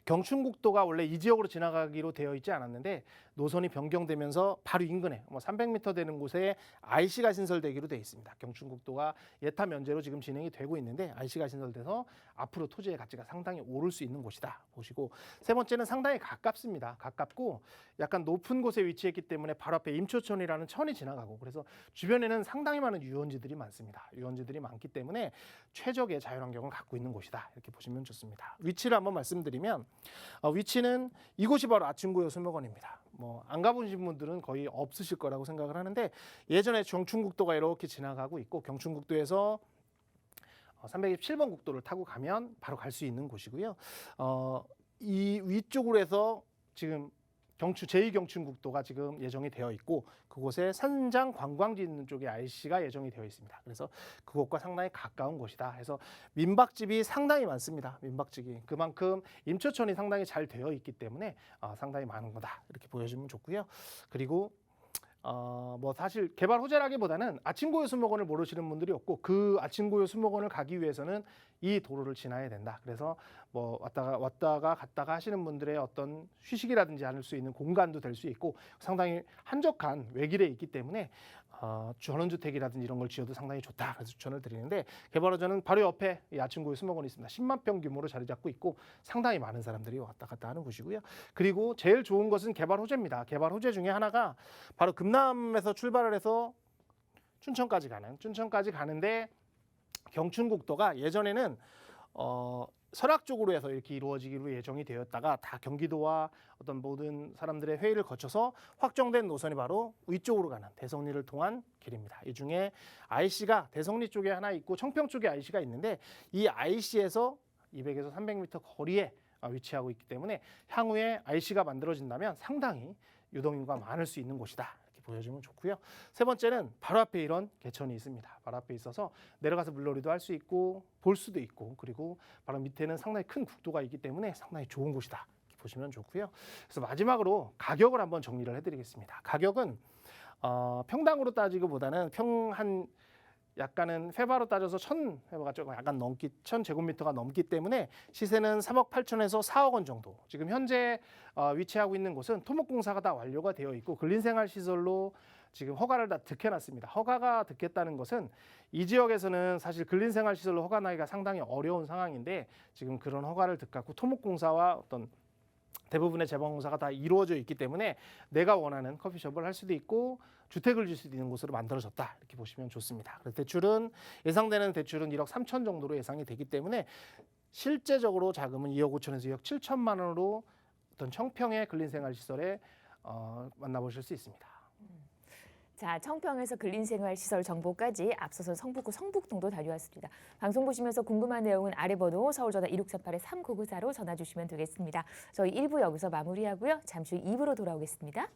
경춘국도가 원래 이 지역으로 지나가기로 되어 있지 않았는데 노선이 변경되면서 바로 인근에 300m 되는 곳에 IC가 신설되기로 되어 있습니다. 경춘국도가 예타 면제로 지금 진행이 되고 있는데 IC가 신설돼서 앞으로 토지의 가치가 상당히 오를 수 있는 곳이다 보시고, 세 번째는 상당히 가깝습니다. 가깝고 약간 높은 곳에 위치했기 때문에 바로 앞에 임초천이라는 천이 지나가고, 그래서 주변에는 상당히 많은 유원지들이 많습니다. 유원지들이 많기 때문에 최적의 자연환경을 갖고 있는 곳이다 이렇게 보시면 좋습니다. 위치를 한번 말씀드리면 위치는 이곳이 바로 아침고요 수목원입니다. 안 가보신 분들은 거의 없으실 거라고 생각을 하는데, 예전에 경춘국도가 이렇게 지나가고 있고 경춘국도에서 327번 국도를 타고 가면 바로 갈 수 있는 곳이고요. 이 위쪽으로 해서 지금 제2경춘국도가 지금 예정이 되어 있고 그곳에 산장 관광지 있는 쪽에 IC가 예정이 되어 있습니다. 그래서 그곳과 상당히 가까운 곳이다 해서 민박집이 상당히 많습니다. 민박집이 그만큼 임초천이 상당히 잘 되어 있기 때문에 상당히 많은 거다 이렇게 보여주면 좋고요. 그리고 사실 개발 호재라기보다는 아침고요 수목원을 모르시는 분들이 없고, 그 아침고요 수목원을 가기 위해서는 이 도로를 지나야 된다. 그래서 왔다가 갔다가 하시는 분들의 어떤 휴식이라든지 않을 수 있는 공간도 될 수 있고 상당히 한적한 외길에 있기 때문에 전원주택이라든지 이런 걸 지어도 상당히 좋다. 그래서 추천을 드리는데, 개발 호재는 바로 옆에 이 아침고요 수목원이 있습니다. 10만 평 규모로 자리 잡고 있고 상당히 많은 사람들이 왔다 갔다 하는 곳이고요. 그리고 제일 좋은 것은 개발 호재입니다. 개발 호재 중에 하나가 바로 금남에서 출발을 해서 춘천까지 가는데 경춘국도가 예전에는 설악 쪽으로 해서 이렇게 이루어지기로 예정이 되었다가 다 경기도와 어떤 모든 사람들의 회의를 거쳐서 확정된 노선이 바로 위쪽으로 가는 대성리를 통한 길입니다. 이 중에 IC가 대성리 쪽에 하나 있고 청평 쪽에 IC가 있는데, 이 IC에서 200에서 300m 거리에 위치하고 있기 때문에 향후에 IC가 만들어진다면 상당히 유동인구가 많을 수 있는 곳이다. 보여주면 좋고요. 세 번째는 바로 앞에 이런 개천이 있습니다. 바로 앞에 있어서 내려가서 물놀이도 할 수 있고 볼 수도 있고, 그리고 바로 밑에는 상당히 큰 국도가 있기 때문에 상당히 좋은 곳이다 이렇게 보시면 좋고요. 그래서 마지막으로 가격을 한번 정리를 해드리겠습니다. 가격은 평당으로 따지기보다는 약간은 회바로 따져서 1,000회바가 조금 약간 1,000제곱미터가 넘기 때문에 시세는 3억 8천에서 4억 원 정도. 지금 현재 위치하고 있는 곳은 토목공사가 다 완료가 되어 있고 근린생활시설로 지금 허가를 다 득해놨습니다. 허가가 득했다는 것은 이 지역에서는 사실 근린생활시설로 허가 나기가 상당히 어려운 상황인데 지금 그런 허가를 득갖고 토목공사와 어떤 대부분의 재방공사가 다 이루어져 있기 때문에 내가 원하는 커피숍을 할 수도 있고 주택을 질 수도 있는 곳으로 만들어졌다 이렇게 보시면 좋습니다. 그래서 대출은 예상되는 대출은 1억 3천 정도로 예상이 되기 때문에 실제적으로 자금은 2억 5천에서 2억 7천만 원으로 어떤 청평의 근린생활시설에 만나보실 수 있습니다. 자, 청평에서 근린생활시설 정보까지 앞서서 성북구 성북동도 다녀왔습니다. 방송 보시면서 궁금한 내용은 아래 번호 서울전화 1638-3994로 전화 주시면 되겠습니다. 저희 1부 여기서 마무리하고요. 잠시 후 2부로 돌아오겠습니다.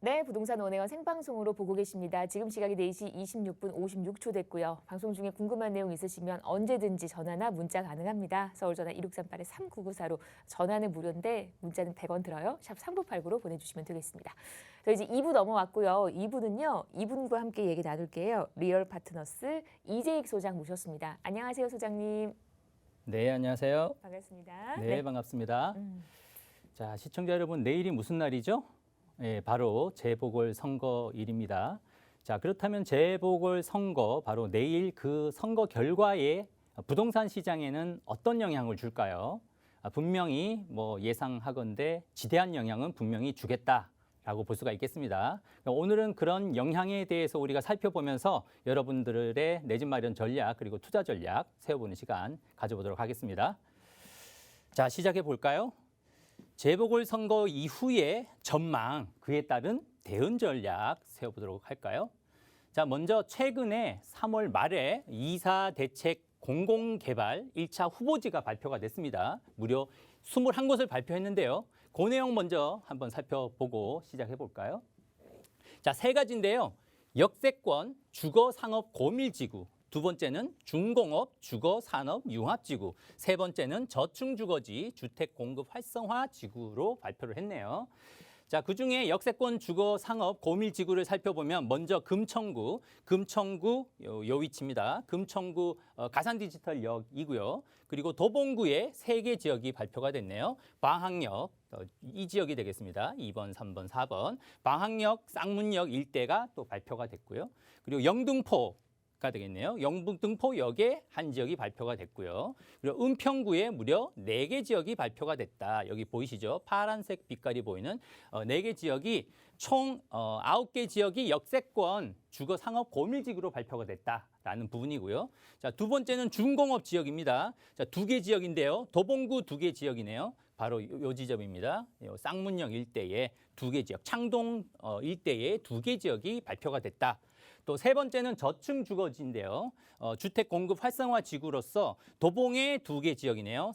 네, 부동산 원회원 생방송으로 보고 계십니다. 지금 시각이 4시 26분 56초 됐고요. 방송 중에 궁금한 내용 있으시면 언제든지 전화나 문자 가능합니다. 서울전화 1638-3994로 전화는 무료인데 문자는 100원 들어요. 샵 3989로 보내주시면 되겠습니다. 저희 이제 2부 넘어왔고요. 2부는요. 이분과 함께 얘기 나눌게요. 리얼 파트너스 이재익 소장 모셨습니다. 안녕하세요, 소장님. 네, 안녕하세요. 반갑습니다. 네, 반갑습니다. 자, 시청자 여러분, 내일이 무슨 날이죠? 예, 바로 재보궐선거일입니다. 자, 그렇다면 재보궐선거, 바로 내일 그 선거 결과에 부동산 시장에는 어떤 영향을 줄까요? 분명히 뭐 예상하건대 지대한 영향은 분명히 주겠다라고 볼 수가 있겠습니다. 오늘은 그런 영향에 대해서 우리가 살펴보면서 여러분들의 내 집 마련 전략 그리고 투자 전략 세워보는 시간 가져보도록 하겠습니다. 자, 시작해 볼까요? 재보궐선거 이후의 전망, 그에 따른 대응 전략 세워보도록 할까요? 자, 먼저 최근에 3월 말에 2사 대책 공공개발 1차 후보지가 발표가 됐습니다. 무려 21곳을 발표했는데요. 그 내용 먼저 한번 살펴보고 시작해 볼까요? 자, 세 가지인데요. 역세권, 주거산업 고밀지구, 두 번째는 중공업, 주거산업 융합지구, 세 번째는 저층주거지 주택 공급 활성화 지구로 발표를 했네요. 자, 그중에 역세권 주거상업 고밀지구를 살펴보면 먼저 금천구 요 위치입니다. 금천구 가산디지털역이고요. 그리고 도봉구에 3개 지역이 발표가 됐네요. 방학역 이 지역이 되겠습니다. 2번, 3번, 4번. 방학역, 쌍문역 일대가 또 발표가 됐고요. 그리고 영등포가 되겠네요. 영등포역에 한 지역이 발표가 됐고요. 그리고 은평구에 무려 4개 지역이 발표가 됐다. 여기 보이시죠? 파란색 빛깔이 보이는 4개 지역이 총 9개 지역이 역세권 주거상업 고밀지구로 발표가 됐다라는 부분이고요. 자, 두 번째는 중공업 지역입니다. 자, 2개 지역인데요. 도봉구 2개 지역이네요. 바로 요 지점입니다. 쌍문역 일대에 2개 지역, 창동 일대에 2개 지역이 발표가 됐다. 또 세 번째는 저층 주거지인데요. 주택 공급 활성화 지구로서 도봉의 2개 지역이네요.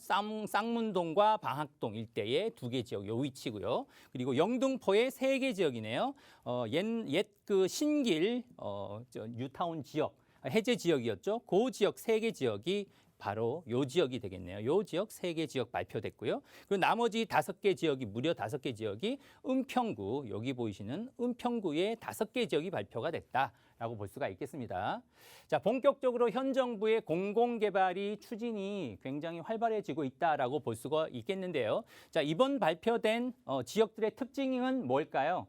쌍문동과 방학동 일대의 2개 지역 요 위치고요. 그리고 영등포의 3개 지역이네요. 옛 그 신길 뉴타운 지역 해제 지역이었죠. 그 지역 3개 지역이 바로 요 지역이 되겠네요. 요 지역 3개 지역 발표됐고요. 그리고 나머지 5개 지역이 무려 5개 지역이 은평구, 여기 보이시는 은평구의 5개 지역이 발표가 됐다라고 볼 수가 있겠습니다. 자, 본격적으로 현 정부의 공공개발이 추진이 굉장히 활발해지고 있다라고 볼 수가 있겠는데요. 자, 이번 발표된 지역들의 특징은 뭘까요?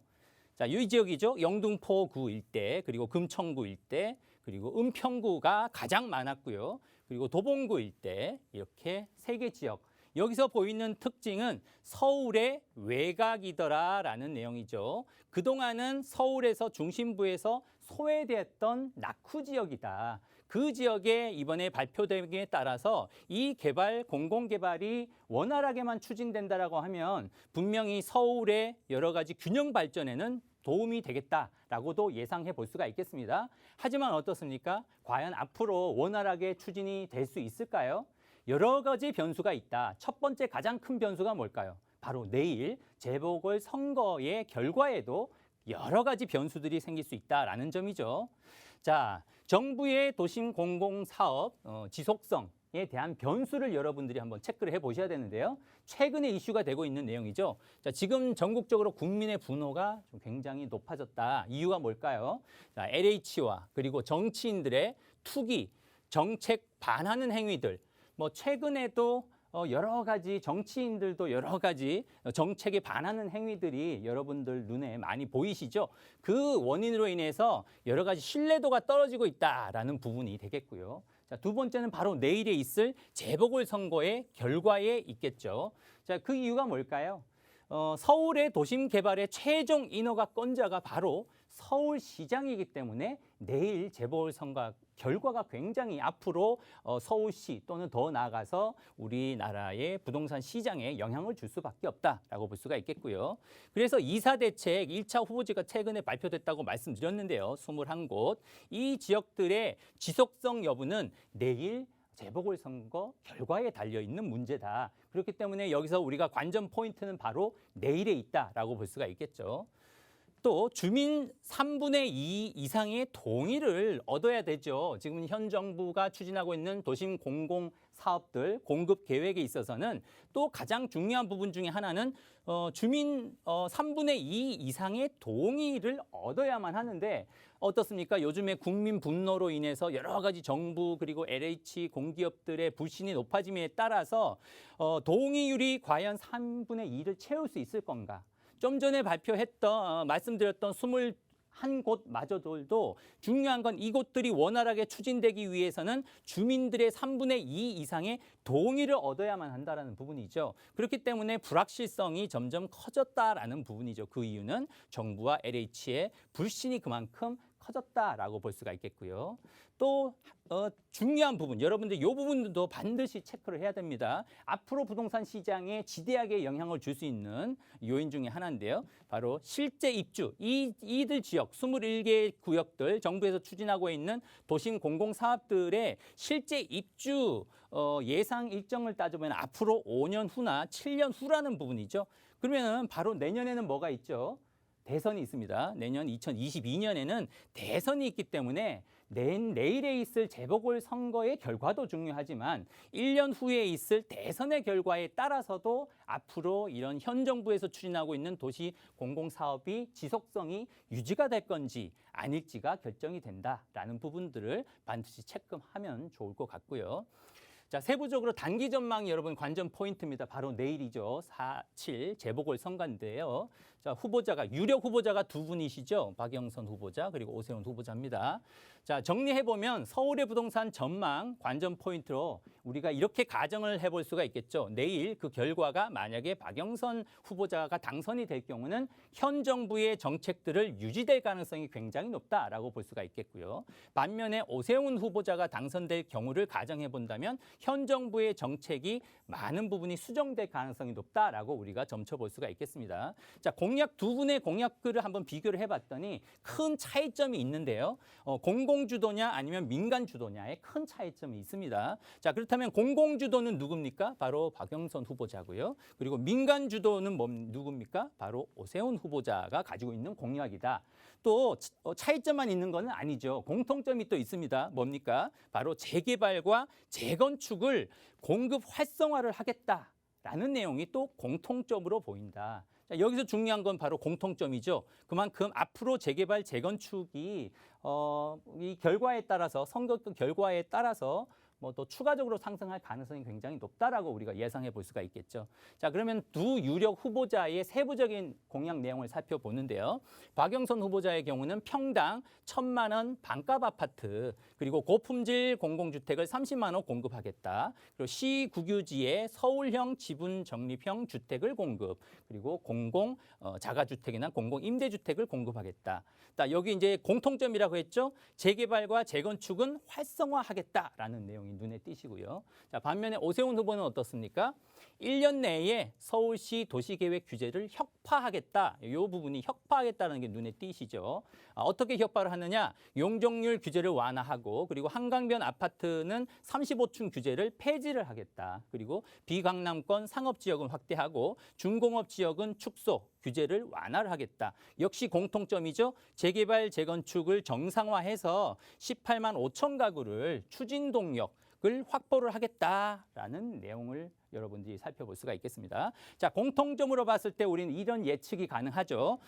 자, 이 지역이죠. 영등포구 일대, 그리고 금천구 일대, 그리고 은평구가 가장 많았고요. 그리고 도봉구 일대, 이렇게 3개 지역. 여기서 보이는 특징은 서울의 외곽이더라라는 내용이죠. 그동안은 서울에서 중심부에서 소외됐던 낙후 지역이다. 그 지역에 이번에 발표되기에 따라서 이 개발, 공공개발이 원활하게만 추진된다라고 하면 분명히 서울의 여러 가지 균형 발전에는 도움이 되겠다라고도 예상해 볼 수가 있겠습니다. 하지만 어떻습니까? 과연 앞으로 원활하게 추진이 될 수 있을까요? 여러 가지 변수가 있다. 첫 번째 가장 큰 변수가 뭘까요? 바로 내일 재보궐선거의 결과에도 여러 가지 변수들이 생길 수 있다라는 점이죠. 자, 정부의 도심 공공사업 지속성에 대한 변수를 여러분들이 한번 체크를 해보셔야 되는데요. 최근에 이슈가 되고 있는 내용이죠. 자, 지금 전국적으로 국민의 분노가 좀 굉장히 높아졌다. 이유가 뭘까요? 자, LH와 그리고 정치인들의 투기, 정책 반하는 행위들, 뭐 최근에도 여러 가지 정치인들도 여러 가지 정책에 반하는 행위들이 여러분들 눈에 많이 보이시죠? 그 원인으로 인해서 여러 가지 신뢰도가 떨어지고 있다라는 부분이 되겠고요. 자, 두 번째는 바로 내일에 있을 재보궐선거의 결과에 있겠죠. 자, 그 이유가 뭘까요? 서울의 도심 개발의 최종 인허가권자가 바로 서울시장이기 때문에 내일 재보궐선거 결과가 굉장히 앞으로 서울시 또는 더 나아가서 우리나라의 부동산 시장에 영향을 줄 수밖에 없다라고 볼 수가 있겠고요. 그래서 2사 대책 1차 후보지가 최근에 발표됐다고 말씀드렸는데요. 21곳. 이 지역들의 지속성 여부는 내일 재보궐선거 결과에 달려있는 문제다. 그렇기 때문에 여기서 우리가 관전 포인트는 바로 내일에 있다라고 볼 수가 있겠죠. 또 주민 3분의 2 이상의 동의를 얻어야 되죠. 지금 현 정부가 추진하고 있는 도심 공공 사업들 공급 계획에 있어서는 또 가장 중요한 부분 중에 하나는 주민 3분의 2 이상의 동의를 얻어야만 하는데 어떻습니까? 요즘에 국민 분노로 인해서 여러 가지 정부 그리고 LH 공기업들의 불신이 높아짐에 따라서 동의율이 과연 3분의 2를 채울 수 있을 건가? 좀 전에 발표했던 말씀드렸던 21곳마저도 중요한 건 이곳들이 원활하게 추진되기 위해서는 주민들의 3분의 2 이상의 동의를 얻어야만 한다는 부분이죠. 그렇기 때문에 불확실성이 점점 커졌다라는 부분이죠. 그 이유는 정부와 LH의 불신이 그만큼 커졌다라고 볼 수가 있겠고요. 또 중요한 부분, 여러분들 이 부분도 반드시 체크를 해야 됩니다. 앞으로 부동산 시장에 지대하게 영향을 줄 수 있는 요인 중에 하나인데요. 바로 실제 입주, 이들 지역 21개 구역들 정부에서 추진하고 있는 도심 공공사업들의 실제 입주 예상 일정을 따져보면 앞으로 5년 후나 7년 후라는 부분이죠. 그러면 바로 내년에는 뭐가 있죠? 대선이 있습니다. 내년 2022년에는 대선이 있기 때문에 내일에 있을 재보궐선거의 결과도 중요하지만 1년 후에 있을 대선의 결과에 따라서도 앞으로 이런 현 정부에서 추진하고 있는 도시 공공사업이 지속성이 유지가 될 건지 아닐지가 결정이 된다라는 부분들을 반드시 체크하면 좋을 것 같고요. 자, 세부적으로 단기 전망이 여러분 관전 포인트입니다. 바로 내일이죠. 4.7 재보궐선거인데요. 자, 후보자가 유력 후보자가 두 분이시죠. 박영선 후보자 그리고 오세훈 후보자입니다. 자, 정리해보면 서울의 부동산 전망 관전 포인트로 우리가 이렇게 가정을 해볼 수가 있겠죠. 내일 그 결과가 만약에 박영선 후보자가 당선이 될 경우는 현 정부의 정책들을 유지될 가능성이 굉장히 높다라고 볼 수가 있겠고요. 반면에 오세훈 후보자가 당선될 경우를 가정해 본다면 현 정부의 정책이 많은 부분이 수정될 가능성이 높다라고 우리가 점쳐볼 수가 있겠습니다. 자, 공약 두 분의 공약글을 한번 비교를 해봤더니 큰 차이점이 있는데요. 공공주도냐 아니면 민간주도냐의 큰 차이점이 있습니다. 자, 그렇다면 공공주도는 누굽니까? 바로 박영선 후보자고요. 그리고 민간주도는 누굽니까? 바로 오세훈 후보자가 가지고 있는 공약이다. 또 차이점만 있는 것은 아니죠. 공통점이 또 있습니다. 뭡니까? 바로 재개발과 재건축을 공급 활성화를 하겠다라는 내용이 또 공통점으로 보인다. 자, 여기서 중요한 건 바로 공통점이죠. 그만큼 앞으로 재개발, 재건축이 이 결과에 따라서 선거 결과에 따라서 뭐 또 추가적으로 상승할 가능성이 굉장히 높다라고 우리가 예상해 볼 수가 있겠죠. 자, 그러면 두 유력 후보자의 세부적인 공약 내용을 살펴보는데요. 박영선 후보자의 경우는 평당 1,000만 원 반값 아파트, 그리고 고품질 공공주택을 30만 원 공급하겠다. 그리고 시 국유지에 서울형 지분 적립형 주택을 공급, 그리고 공공 자가주택이나 공공 임대주택을 공급하겠다. 자, 여기 이제 공통점이라고 했죠. 재개발과 재건축은 활성화하겠다라는 내용이 눈에 띄시고요. 자, 반면에 오세훈 후보는 어떻습니까? 1년 내에 서울시 도시계획 규제를 혁파하겠다. 이 부분이 혁파하겠다는 게 눈에 띄시죠. 어떻게 혁파를 하느냐? 용적률 규제를 완화하고, 그리고 한강변 아파트는 35층 규제를 폐지를 하겠다. 그리고 비강남권 상업지역은 확대하고 중공업 지역은 축소, 규제를 완화를 하겠다. 역시 공통점이죠. 재개발, 재건축을 정상화해서 18만 5천 가구를 추진 동력을 확보를 하겠다라는 내용을 여러분들이 살펴볼 수가 있겠습니다. 자, 공통점으로 봤을 때 우리는 이런 예측이 가능하죠.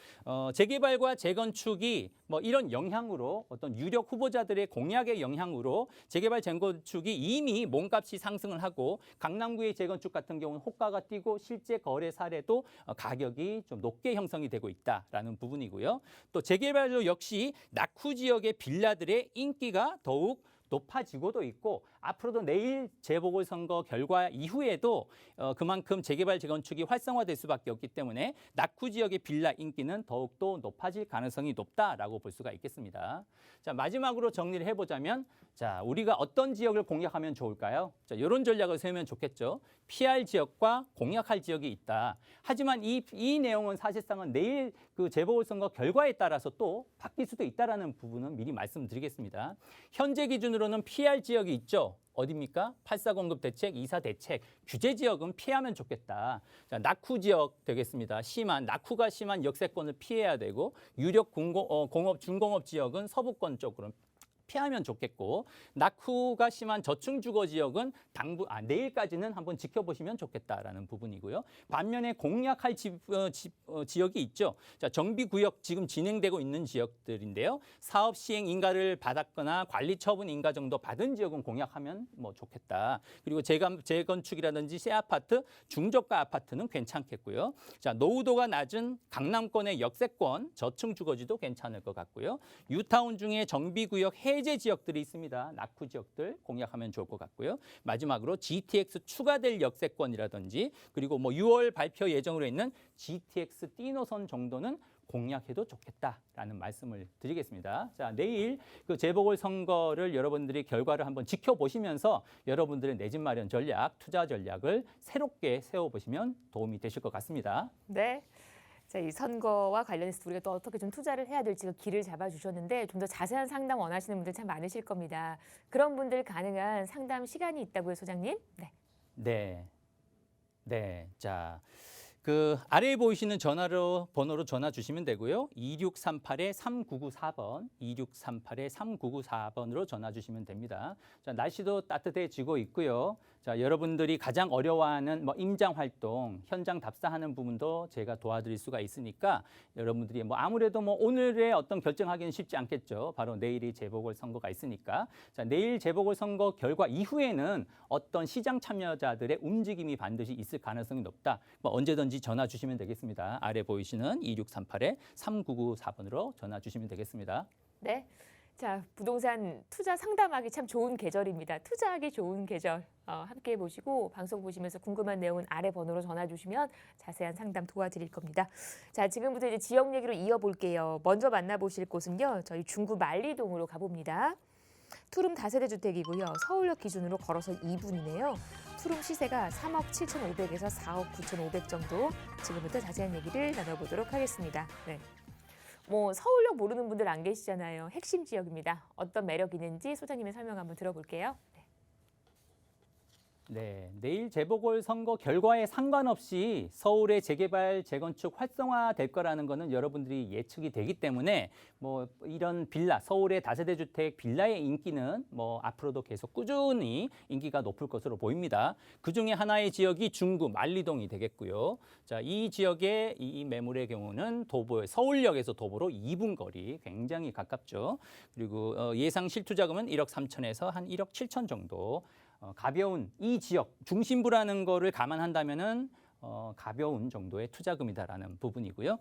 재개발과 재건축이 뭐 이런 영향으로 어떤 유력 후보자들의 공약의 영향으로 재개발, 재건축이 이미 몸값이 상승을 하고 강남구의 재건축 같은 경우는 호가가 뛰고 실제 거래 사례도 가격이 좀 높게 형성이 되고 있다라는 부분이고요. 또 재개발도 역시 낙후 지역의 빌라들의 인기가 더욱 높아지고도 있고 앞으로도 내일 재보궐선거 결과 이후에도 그만큼 재개발, 재건축이 활성화될 수밖에 없기 때문에 낙후 지역의 빌라 인기는 더욱더 높아질 가능성이 높다라고 볼 수가 있겠습니다. 자, 마지막으로 정리를 해보자면 자, 우리가 어떤 지역을 공략하면 좋을까요? 자, 이런 전략을 세우면 좋겠죠. 피할 지역과 공략할 지역이 있다. 하지만 이 내용은 사실상은 내일 그 재보궐선거 결과에 따라서 또 바뀔 수도 있다라는 부분은 미리 말씀드리겠습니다. 현재 기준으로는 피할 지역이 있죠. 어디입니까? 8.4 공급 대책, 2.4 대책, 규제 지역은 피하면 좋겠다. 자, 낙후 지역 되겠습니다. 낙후가 심한 역세권을 피해야 되고 유력 공업, 중공업 지역은 서부권 쪽으로 피하면 좋겠고 낙후가 심한 저층 주거 지역은 내일까지는 한번 지켜보시면 좋겠다라는 부분이고요. 반면에 공략할 지역이 있죠. 자, 정비구역 지금 진행되고 있는 지역들인데요. 사업 시행 인가를 받았거나 관리 처분 인가 정도 받은 지역은 공략하면 뭐 좋겠다. 그리고 재건축이라든지 새 아파트, 중저가 아파트는 괜찮겠고요. 자, 노후도가 낮은 강남권의 역세권, 저층 주거지도 괜찮을 것 같고요. 뉴타운 중에 정비구역 해제 지역들이 있습니다. 낙후 지역들 공략하면 좋을 것 같고요. 마지막으로 GTX 추가될 역세권이라든지 그리고 뭐 6월 발표 예정으로 있는 GTX D노선 정도는 공략해도 좋겠다라는 말씀을 드리겠습니다. 자, 내일 그 재보궐선거를 여러분들이 결과를 한번 지켜보시면서 여러분들의 내 집 마련 전략, 투자 전략을 새롭게 세워보시면 도움이 되실 것 같습니다. 네. 자, 이 선거와 관련해서 우리가 또 어떻게 좀 투자를 해야 될지 길을 잡아주셨는데 좀 더 자세한 상담 원하시는 분들 참 많으실 겁니다. 그런 분들 가능한 상담 시간이 있다고요, 소장님? 네. 네. 자, 그 아래에 보이시는 번호로 전화 주시면 되고요. 2638-3994번, 2638-3994번으로 전화 주시면 됩니다. 자, 날씨도 따뜻해지고 있고요. 자, 여러분들이 가장 어려워하는 뭐 임장 활동, 현장 답사하는 부분도 제가 도와드릴 수가 있으니까 여러분들이 뭐 아무래도 뭐 오늘의 어떤 결정하기는 쉽지 않겠죠. 바로 내일이 재보궐선거가 있으니까. 자, 내일 재보궐선거 결과 이후에는 어떤 시장 참여자들의 움직임이 반드시 있을 가능성이 높다. 뭐 언제든지 전화 주시면 되겠습니다. 아래 보이시는 2638-3994번으로 전화 주시면 되겠습니다. 네. 자, 부동산 투자 상담하기 참 좋은 계절입니다. 투자하기 좋은 계절 함께 보시고 방송 보시면서 궁금한 내용은 아래 번호로 전화 주시면 자세한 상담 도와드릴 겁니다. 자, 지금부터 이제 지역 얘기로 이어볼게요. 먼저 만나보실 곳은요. 저희 중구 만리동으로 가봅니다. 투룸 다세대 주택이고요. 서울역 기준으로 걸어서 2분이네요. 투룸 시세가 3억 7,500에서 4억 9,500 정도. 지금부터 자세한 얘기를 나눠보도록 하겠습니다. 네. 뭐 서울역 모르는 분들 안 계시잖아요. 핵심 지역입니다. 어떤 매력이 있는지 소장님의 설명 한번 들어볼게요. 네, 내일 재보궐선거 결과에 상관없이 서울의 재개발, 재건축 활성화될 거라는 거는 여러분들이 예측이 되기 때문에 뭐 이런 빌라, 서울의 다세대 주택 빌라의 인기는 뭐 앞으로도 계속 꾸준히 인기가 높을 것으로 보입니다. 그중에 하나의 지역이 중구 만리동이 되겠고요. 자, 이 지역의 이 매물의 경우는 서울역에서 도보로 2분 거리, 굉장히 가깝죠. 그리고 예상 실투자금은 1억 3천에서 한 1억 7천 정도. 가벼운 이 지역 중심부라는 거를 감안한다면은 가벼운 정도의 투자금이다라는 부분이고요.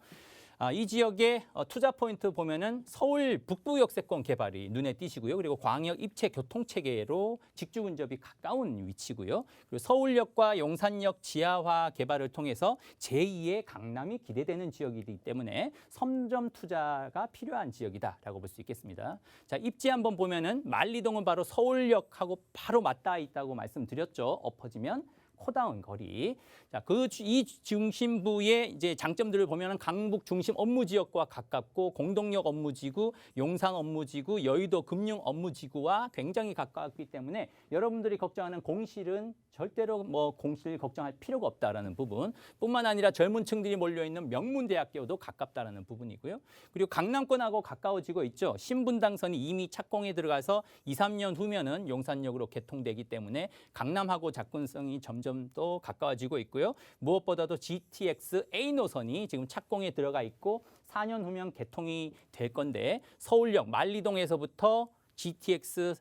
이 지역의 투자 포인트 보면은 서울 북부 역세권 개발이 눈에 띄시고요. 그리고 광역 입체 교통 체계로 직주 근접이 가까운 위치고요. 그리고 서울역과 용산역 지하화 개발을 통해서 제2의 강남이 기대되는 지역이기 때문에 선점 투자가 필요한 지역이다라고 볼 수 있겠습니다. 자, 입지 한번 보면은 만리동은 바로 서울역하고 바로 맞닿아 있다고 말씀드렸죠. 엎어지면 코다운 거리. 자, 이 중심부의 이제 장점들을 보면은 강북 중심 업무 지역과 가깝고 공동역 업무지구, 용산 업무지구, 여의도 금융 업무지구와 굉장히 가깝기 때문에 여러분들이 걱정하는 공실은 절대로 뭐 공실 걱정할 필요가 없다라는 부분. 뿐만 아니라 젊은 층들이 몰려 있는 명문대학교도 가깝다라는 부분이고요. 그리고 강남권하고 가까워지고 있죠. 신분당선이 이미 착공에 들어가서 2, 3년 후면은 용산역으로 개통되기 때문에 강남하고 접근성이 점점 더 가까워지고 있고요. 무엇보다도 GTX A 노선이 지금 착공에 들어가 있고 4년 후면 개통이 될 건데 서울역 만리동에서부터 GTX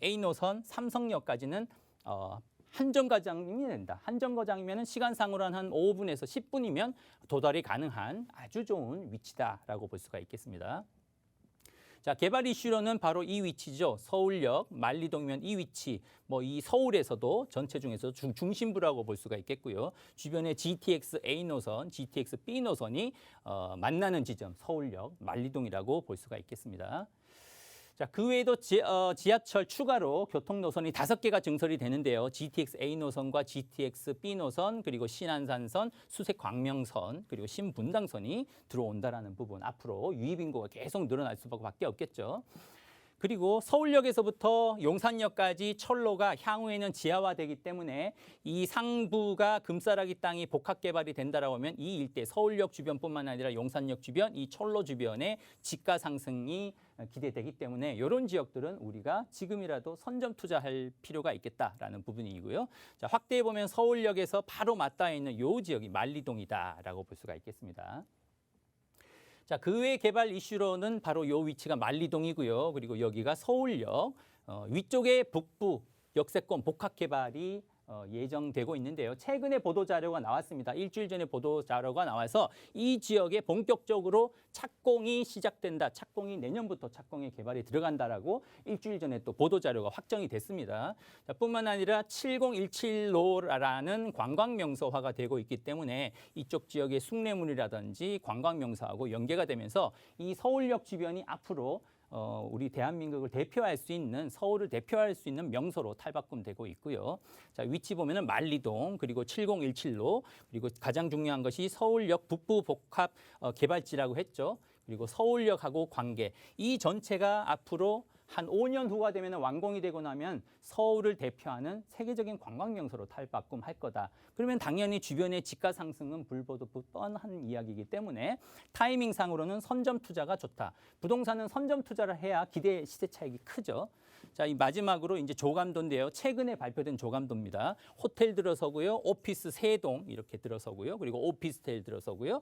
A 노선 삼성역까지는 한정거장이 된다. 한정거장이면 시간상으로는 한 5분에서 10분이면 도달이 가능한 아주 좋은 위치다라고 볼 수가 있겠습니다. 자, 개발 이슈로는 바로 이 위치죠. 서울역, 만리동이면 이 위치, 뭐 이 서울에서도 전체 중에서 중심부라고 볼 수가 있겠고요. 주변에 GTX A 노선, GTX B 노선이 만나는 지점, 서울역, 만리동이라고 볼 수가 있겠습니다. 자, 그 외에도 지하철 추가로 교통 노선이 5개가 증설이 되는데요. GTX A 노선과 GTX B 노선, 그리고 신안산선, 수색광명선, 그리고 신분당선이 들어온다라는 부분. 앞으로 유입 인구가 계속 늘어날 수밖에 없겠죠. 그리고 서울역에서부터 용산역까지 철로가 향후에는 지하화되기 때문에 이 상부가 금싸라기 땅이 복합 개발이 된다라고 하면 이 일대 서울역 주변뿐만 아니라 용산역 주변, 이 철로 주변의 지가 상승이 기대되기 때문에 이런 지역들은 우리가 지금이라도 선점 투자할 필요가 있겠다라는 부분이고요. 자, 확대해 보면 서울역에서 바로 맞닿아 있는 이 지역이 만리동이다라고 볼 수가 있겠습니다. 자, 그 외 개발 이슈로는 바로 이 위치가 만리동이고요. 그리고 여기가 서울역, 위쪽에 북부 역세권 복합 개발이 예정되고 있는데요. 최근에 보도자료가 나왔습니다. 일주일 전에 보도자료가 나와서 이 지역에 본격적으로 착공이 시작된다. 착공이 내년부터 착공에 개발이 들어간다라고 일주일 전에 또 보도자료가 확정이 됐습니다. 자, 뿐만 아니라 7017로라는 관광명소화가 되고 있기 때문에 이쪽 지역의 숭례문이라든지 관광명소하고 연계가 되면서 이 서울역 주변이 앞으로 우리 대한민국을 대표할 수 있는, 서울을 대표할 수 있는 명소로 탈바꿈되고 있고요. 자, 위치 보면은 만리동, 그리고 7017로, 그리고 가장 중요한 것이 서울역 북부 복합 개발지라고 했죠. 그리고 서울역하고 관계. 이 전체가 앞으로 한 5년 후가 되면 완공이 되고 나면 서울을 대표하는 세계적인 관광 명소로 탈바꿈할 거다. 그러면 당연히 주변의 집가 상승은 불보듯 뻔한 이야기이기 때문에 타이밍상으로는 선점 투자가 좋다. 부동산은 선점 투자를 해야 기대 시세 차익이 크죠. 자, 이 마지막으로 이제 조감도인데요. 최근에 발표된 조감도입니다. 호텔 들어서고요. 오피스 3동 이렇게 들어서고요. 그리고 오피스텔 들어서고요.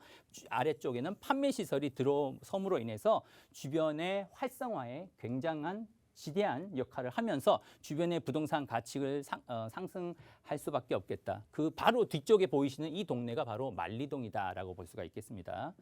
아래쪽에는 판매 시설이 들어섬으로 인해서 주변의 활성화에 굉장한 지대한 역할을 하면서 주변의 부동산 가치를 상승할 수밖에 없겠다. 그 바로 뒤쪽에 보이시는 이 동네가 바로 만리동이다라고 볼 수가 있겠습니다.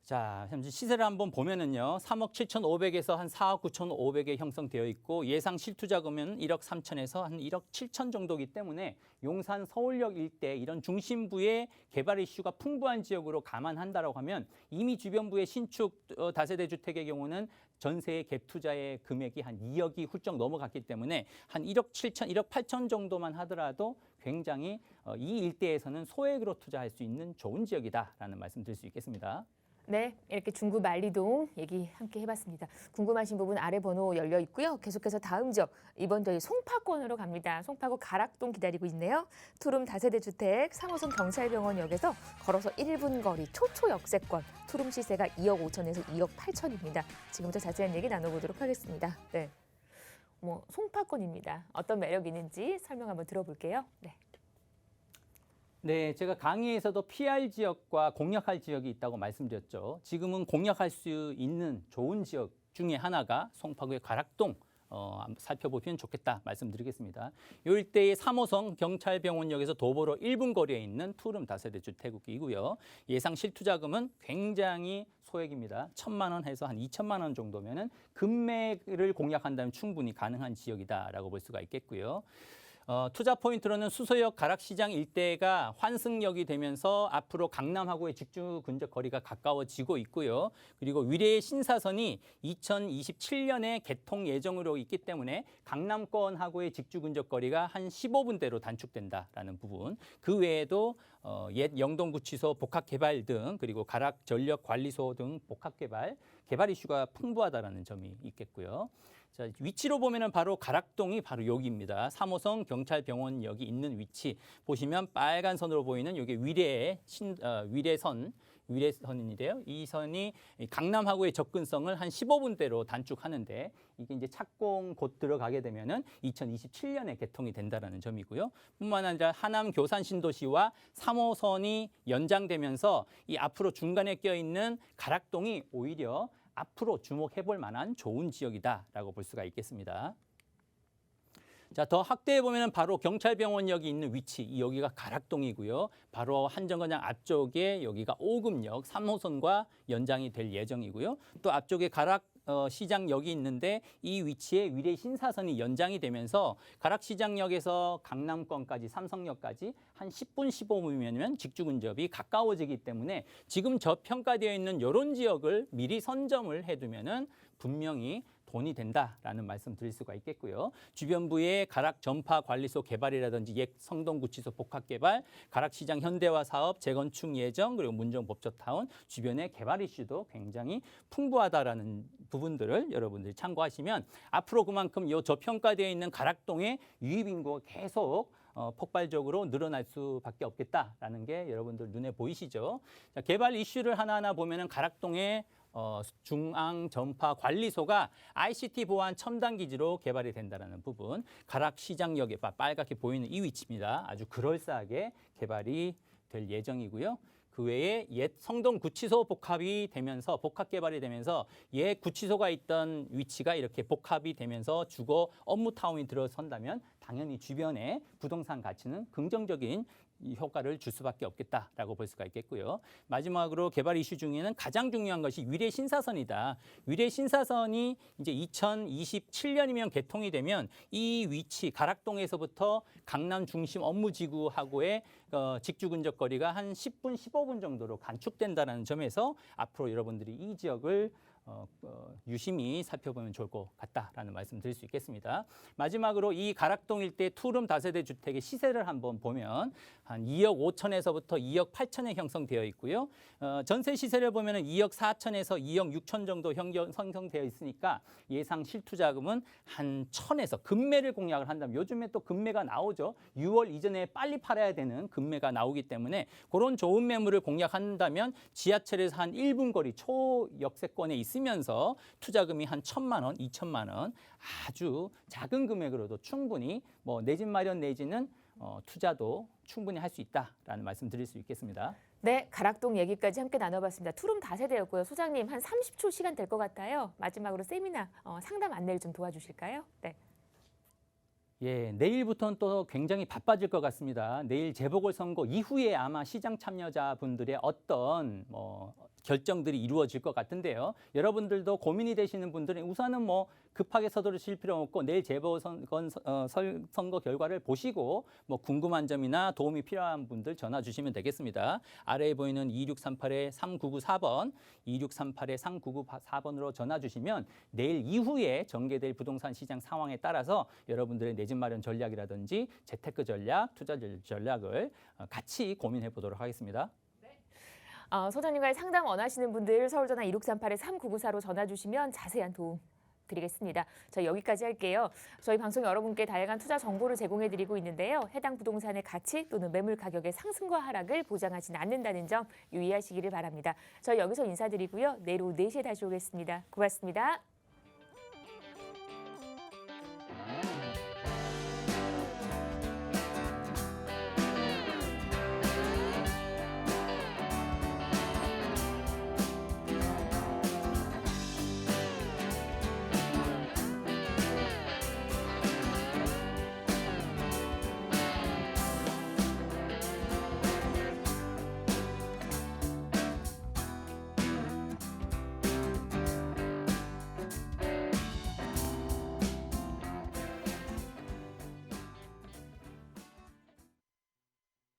자, 현재 시세를 한번 보면은요. 3억 7,500에서 한 4억 9,500에 형성되어 있고 예상 실투자금은 1억 3천에서 한 1억 7천 정도이기 때문에 용산 서울역 일대 이런 중심부의 개발 이슈가 풍부한 지역으로 감안한다라고 하면 이미 주변부의 신축 다세대 주택의 경우는 전세 갭 투자의 금액이 한 2억이 훌쩍 넘어갔기 때문에 한 1억 7천, 1억 8천 정도만 하더라도 굉장히 이 일대에서는 소액으로 투자할 수 있는 좋은 지역이다라는 말씀 드릴 수 있겠습니다. 네, 이렇게 중구 만리동 얘기 함께 해봤습니다. 궁금하신 부분 아래 번호 열려 있고요. 계속해서 다음 지역, 이번 저희 송파권으로 갑니다. 송파구 가락동 기다리고 있네요. 투룸 다세대 주택 3호선 경찰병원역에서 걸어서 1분 거리 초초 역세권. 투룸 시세가 2억 5천에서 2억 8천입니다. 지금부터 자세한 얘기 나눠보도록 하겠습니다. 네, 송파권입니다. 어떤 매력이 있는지 설명 한번 들어볼게요. 네. 네, 제가 강의에서도 피할 지역과 공략할 지역이 있다고 말씀드렸죠. 지금은 공략할 수 있는 좋은 지역 중에 하나가 송파구의 가락동 살펴보시면 좋겠다 말씀드리겠습니다. 이 일대의 3호선 경찰병원역에서 도보로 1분 거리에 있는 투룸 다세대 주택이고요. 예상 실투자금은 굉장히 소액입니다. 1,000만 원 해서 한 2천만 원 정도면은 금매를 공략한다면 충분히 가능한 지역이다라고 볼 수가 있겠고요. 투자 포인트로는 수서역 가락시장 일대가 환승역이 되면서 앞으로 강남하고의 직주 근접 거리가 가까워지고 있고요. 그리고 위례의 신사선이 2027년에 개통 예정으로 있기 때문에 강남권하고의 직주 근접 거리가 한 15분대로 단축된다라는 부분. 그 외에도 옛 영동구치소 복합개발 등 그리고 가락 전력관리소 등 복합개발 개발 이슈가 풍부하다라는 점이 있겠고요. 자, 위치로 보면은 바로 가락동이 바로 여기입니다. 3호선 경찰병원역이 있는 위치 보시면 빨간 선으로 보이는 여기 위례선인데요. 이 선이 강남하고의 접근성을 한 15분대로 단축하는데 이게 이제 착공 곧 들어가게 되면은 2027년에 개통이 된다라는 점이고요. 뿐만 아니라 하남 교산 신도시와 3호선이 연장되면서 이 앞으로 중간에 껴 있는 가락동이 오히려 앞으로 주목해 볼 만한 좋은 지역이다라고 볼 수가 있겠습니다. 자, 더 확대해 보면은 바로 경찰병원역이 있는 위치, 여기가 가락동이고요. 바로 한정거장 앞쪽에 여기가 오금역 3호선과 연장이 될 예정이고요. 또 앞쪽에 가락시장역이 있는데 이 위치에 위례 신사선이 연장이 되면서 가락시장역에서 강남권까지 삼성역까지 한 10분, 15분이면 직주 근접이 가까워지기 때문에 지금 저평가되어 있는 이런 지역을 미리 선점을 해두면은 분명히 돈이 된다라는 말씀 드릴 수가 있겠고요. 주변부의 가락 전파 관리소 개발이라든지 옛 성동구치소 복합개발, 가락시장 현대화 사업, 재건축 예정, 그리고 문정 법조타운 주변의 개발 이슈도 굉장히 풍부하다라는 부분들을 여러분들이 참고하시면 앞으로 그만큼 이 저평가되어 있는 가락동의 유입 인구가 계속 폭발적으로 늘어날 수밖에 없겠다라는 게 여러분들 눈에 보이시죠? 자, 개발 이슈를 하나하나 보면은 가락동의 중앙 전파 관리소가 ICT 보안 첨단 기지로 개발이 된다는 부분, 가락시장역에 빨갛게 보이는 이 위치입니다. 아주 그럴싸하게 개발이 될 예정이고요. 그 외에 옛 성동구치소 복합이 되면서 복합 개발이 되면서 옛 구치소가 있던 위치가 이렇게 복합이 되면서 주거 업무타운이 들어선다면 당연히 주변의 부동산 가치는 긍정적인 이 효과를 줄 수밖에 없겠다라고 볼 수가 있겠고요. 마지막으로 개발 이슈 중에는 가장 중요한 것이 위례 신사선이다. 위례 신사선이 이제 2027년이면 개통이 되면 이 위치 가락동에서부터 강남 중심 업무지구하고의 직주 근접 거리가 한 10분, 15분 정도로 간축된다는 점에서 앞으로 여러분들이 이 지역을 유심히 살펴보면 좋을 것 같다라는 말씀 드릴 수 있겠습니다. 마지막으로 이 가락동 일대 투룸 다세대 주택의 시세를 한번 보면 한 2억 5천에서부터 2억 8천에 형성되어 있고요. 전세 시세를 보면 2억 4천에서 2억 6천 정도 형성되어 있으니까 예상 실투자금은 한 1천에서 금매를 공략을 한다면 요즘에 또 금매가 나오죠. 6월 이전에 빨리 팔아야 되는 금매가 나오기 때문에 그런 좋은 매물을 공략한다면 지하철에서 한 1분 거리 초역세권에 있으면서 투자금이 한 1,000만 원, 2천만 원 아주 작은 금액으로도 충분히 뭐 내 집 마련 내지는 투자도 충분히 할 수 있다라는 말씀 드릴 수 있겠습니다. 네, 가락동 얘기까지 함께 나눠봤습니다. 투룸 다세대였고요. 소장님 한 30초 시간 될 것 같아요. 마지막으로 세미나 상담 안내를 좀 도와주실까요? 네. 예, 내일부터는 또 굉장히 바빠질 것 같습니다. 내일 재보궐선거 이후에 아마 시장 참여자분들의 어떤 결정들이 이루어질 것 같은데요. 여러분들도 고민이 되시는 분들은 우선은 급하게 서두르실 필요 없고 내일 선거 결과를 보시고 뭐 궁금한 점이나 도움이 필요한 분들 전화 주시면 되겠습니다. 아래에 보이는 2638-3994번, 2638-3994번으로 전화 주시면 내일 이후에 전개될 부동산 시장 상황에 따라서 여러분들의 내 집 마련 전략이라든지 재테크 전략, 투자 전략을 같이 고민해 보도록 하겠습니다. 소장님과의 상담 원하시는 분들 서울전화 2638-3994로 전화 주시면 자세한 도움 드리겠습니다. 저희 여기까지 할게요. 저희 방송 여러분께 다양한 투자 정보를 제공해 드리고 있는데요. 해당 부동산의 가치 또는 매물 가격의 상승과 하락을 보장하지는 않는다는 점 유의하시기를 바랍니다. 저희 여기서 인사드리고요. 내일 오후 4시에 다시 오겠습니다. 고맙습니다.